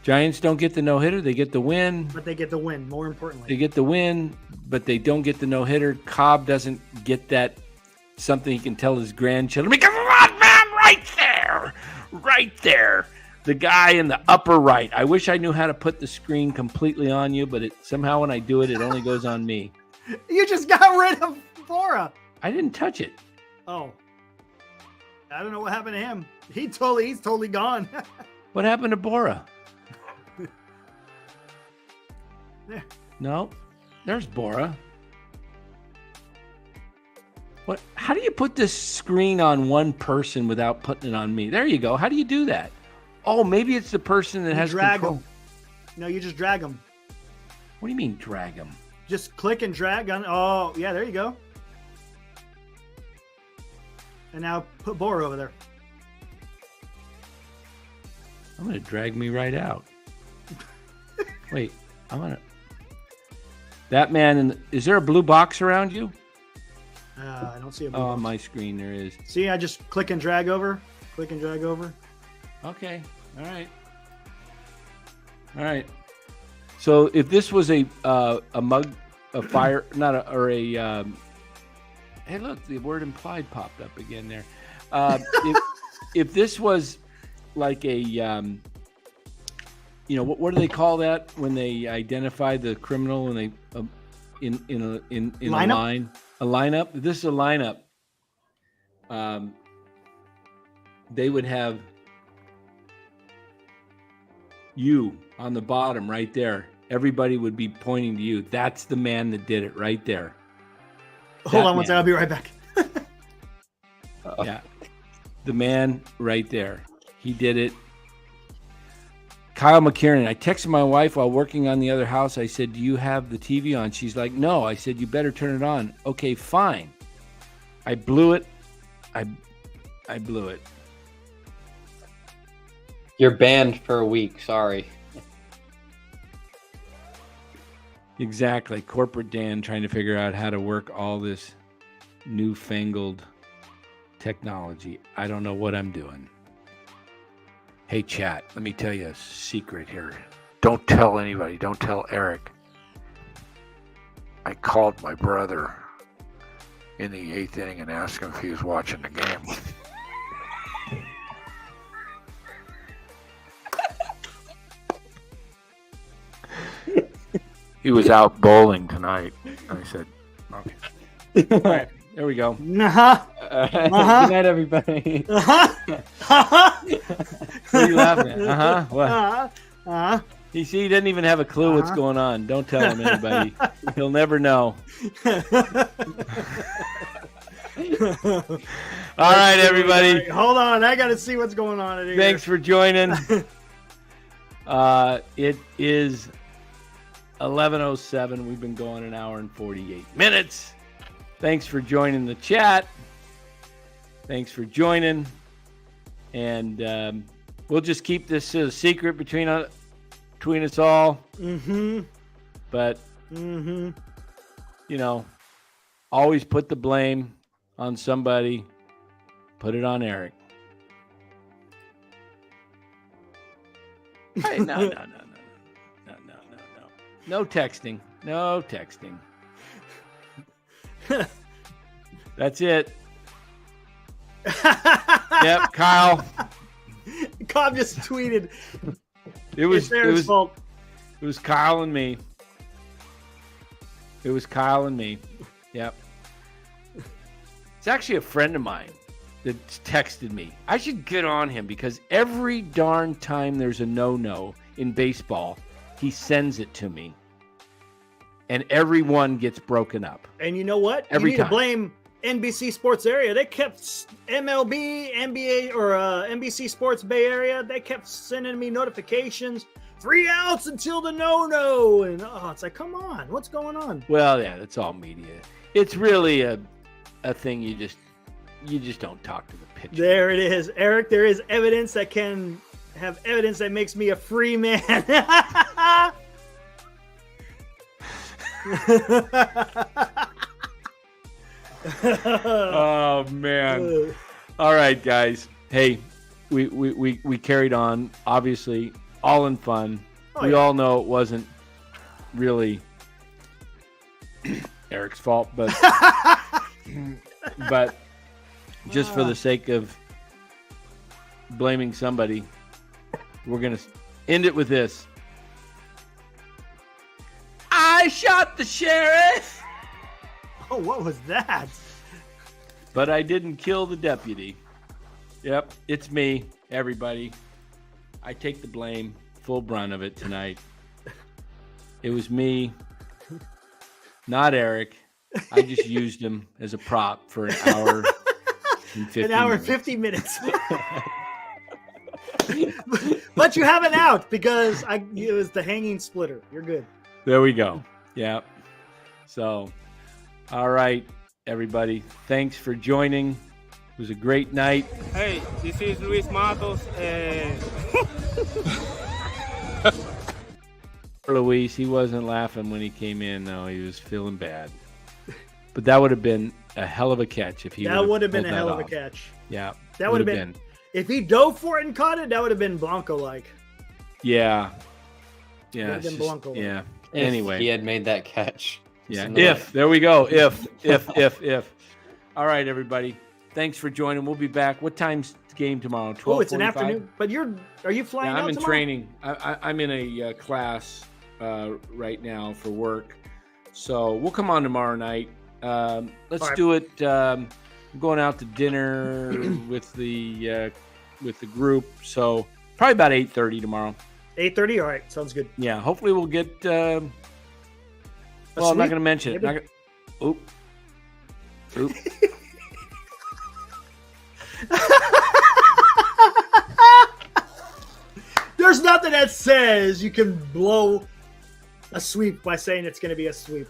Giants don't get the no hitter. They get the win. But they get the win, more They importantly. get the win, but they don't get the no hitter. Cobb doesn't get that something he can tell his grandchildren. Because man, right there, the guy in the upper right. I wish I knew how to put the screen completely on you, but somehow when I do it, it only goes on me. You just got rid of Bora. I didn't touch it. Oh. I don't know what happened to him. He's totally gone. What happened to Bora? There. No, there's Bora. What? How do you put this screen on one person without putting it on me? There you go. How do you do that? Oh, maybe it's the person that You has drag control. him. No, you just drag him. What do you mean drag him? Just click and drag on. Oh, yeah, there you go. And now put Bora over there. I'm gonna drag me right out. Wait, I'm gonna. That man is there a blue box around you? I don't see a blue Oh, box. on my screen there is. See, I just click and drag over. Click and drag over. Okay. All right. So if this was a mug, a fire, not a, or a, hey, look, the word implied popped up again there. If this was like a what do they call that when they identify the criminal and they in a line, a lineup? This is a lineup. They would have you on the bottom right there. Everybody would be pointing to you. That's the man that did it right there. Hold on one second. I'll be right back. Yeah. The man right there. He did it. Kyle McKiernan. I texted my wife while working on the other house. I said, do you have the TV on? She's like, no. I said, you better turn it on. Okay, fine. I blew it. I blew it. You're banned for a week. Sorry. Exactly. Corporate Dan trying to figure out how to work all this newfangled technology. I don't know what I'm doing. Hey, chat, let me tell you a secret here. Don't tell anybody. Don't tell Eric. I called my brother in the 8th inning and asked him if he was watching the game. He was out bowling tonight. I said, okay. All right, there we go. Uh-huh. Good night, everybody. What are you laughing at? Uh-huh. What? Uh-huh. He didn't even have a clue what's going on. Don't tell him, anybody. He'll never know. All right, everybody. Hold on. I got to see what's going on in here. Thanks for joining. It is 11:07. We've been going an hour and 48 minutes. Thanks for joining the chat. Thanks for joining. And we'll just keep this a secret between us all. Mm-hmm. But, always put the blame on somebody. Put it on Eric. Hey, no. No texting. No texting. That's it. Yep, Kyle. Cobb just tweeted. It was fault. It was Kyle and me. It was Kyle and me. Yep. It's actually a friend of mine that texted me. I should get on him because every darn time there's a no-no in baseball, he sends it to me. And everyone gets broken up. And you know what? Every you need time. to blame NBC Sports Area. They kept MLB, NBA, or NBC Sports Bay Area. They kept sending me notifications. 3 outs until the no-no. And it's like, come on. What's going on? Well, yeah, that's all media. It's really a thing you just don't talk to the pitcher. There it is. Eric, there is evidence that can have evidence that makes me a free man. Oh man. All right, guys. Hey, we carried on, obviously, all in fun. We all know it wasn't really Eric's fault, but just for the sake of blaming somebody, we're going to end it with this. I shot the sheriff. Oh, what was that? But I didn't kill the deputy. Yep, it's me, everybody. I take the blame, full brunt of it tonight. It was me, not Eric. I just used him as a prop for an hour and 50 An hour and 50 minutes. But you have an out because it was the hanging splitter. You're good. There we go. Yeah. So, all right, everybody. Thanks for joining. It was a great night. Hey, this is Luis Matos. Luis, he wasn't laughing when he came in, though. He was feeling bad. But that would have been a hell of a catch if he That would have been a pulled hell that of a off. catch. Yeah. That would have been. If he dove for it and caught it, that would have been Blanco-like. Yeah. Yeah. Would have been Blanco-like. Yeah. If Anyway. he had made that catch. Yeah. If. There we go. If. All right, everybody. Thanks for joining. We'll be back. What time's game tomorrow. 12:45. Oh, it's an afternoon. But are you flying Yeah, out I'm in tomorrow? training. I'm in a class right now for work. So we'll come on tomorrow night. Let's All right. do it. I'm going out to dinner with the group. So probably about 8:30 tomorrow. 8:30? All right. Sounds good. Yeah, hopefully we'll get. Well, I'm not sweep? going to mention it. Maybe. Oop. There's nothing that says you can blow a sweep by saying it's going to be a sweep.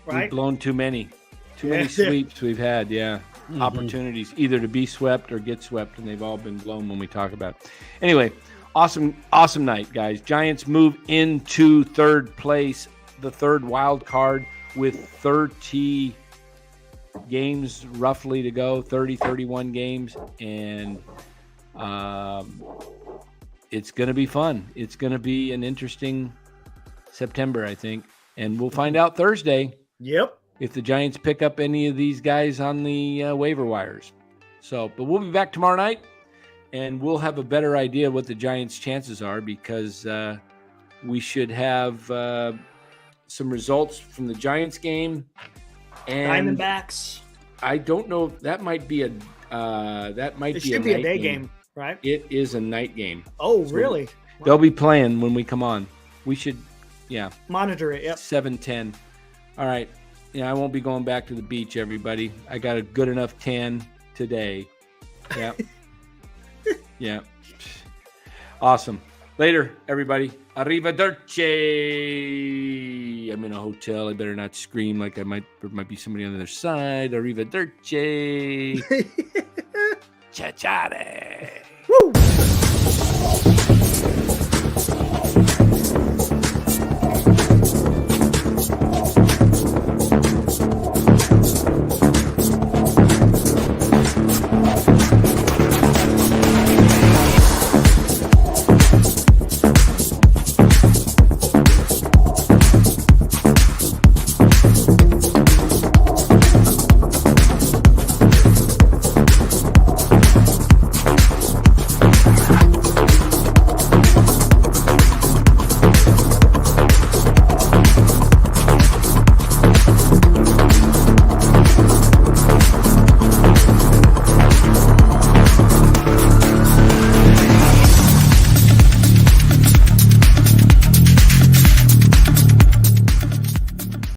We've Right? blown too many sweeps we've had. Yeah. Opportunities either to be swept or get swept, and they've all been blown when we talk about it. Anyway, awesome night, guys. Giants move into third place, the third wild card, with 30 games roughly to go, 31 games, and it's going to be fun. It's going to be an interesting September, I think, and we'll find out Thursday Yep. if the Giants pick up any of these guys on the waiver wires. So, but we'll be back tomorrow night, and we'll have a better idea what the Giants' chances are, because we should have some results from the Giants game. And Diamondbacks. I don't know if that might be a It should be a night day game, right? It is a night game. Oh, So really? They'll be playing when we come on. We should, yeah. Monitor it. Yep. 7:10. All right. Yeah, I won't be going back to the beach, everybody. I got a good enough tan today. Yeah. Yeah. Awesome. Later, everybody. Arrivederci. I'm in a hotel. I better not scream like there might be somebody on the other side. Arrivederci. Ciao, ciao. Woo!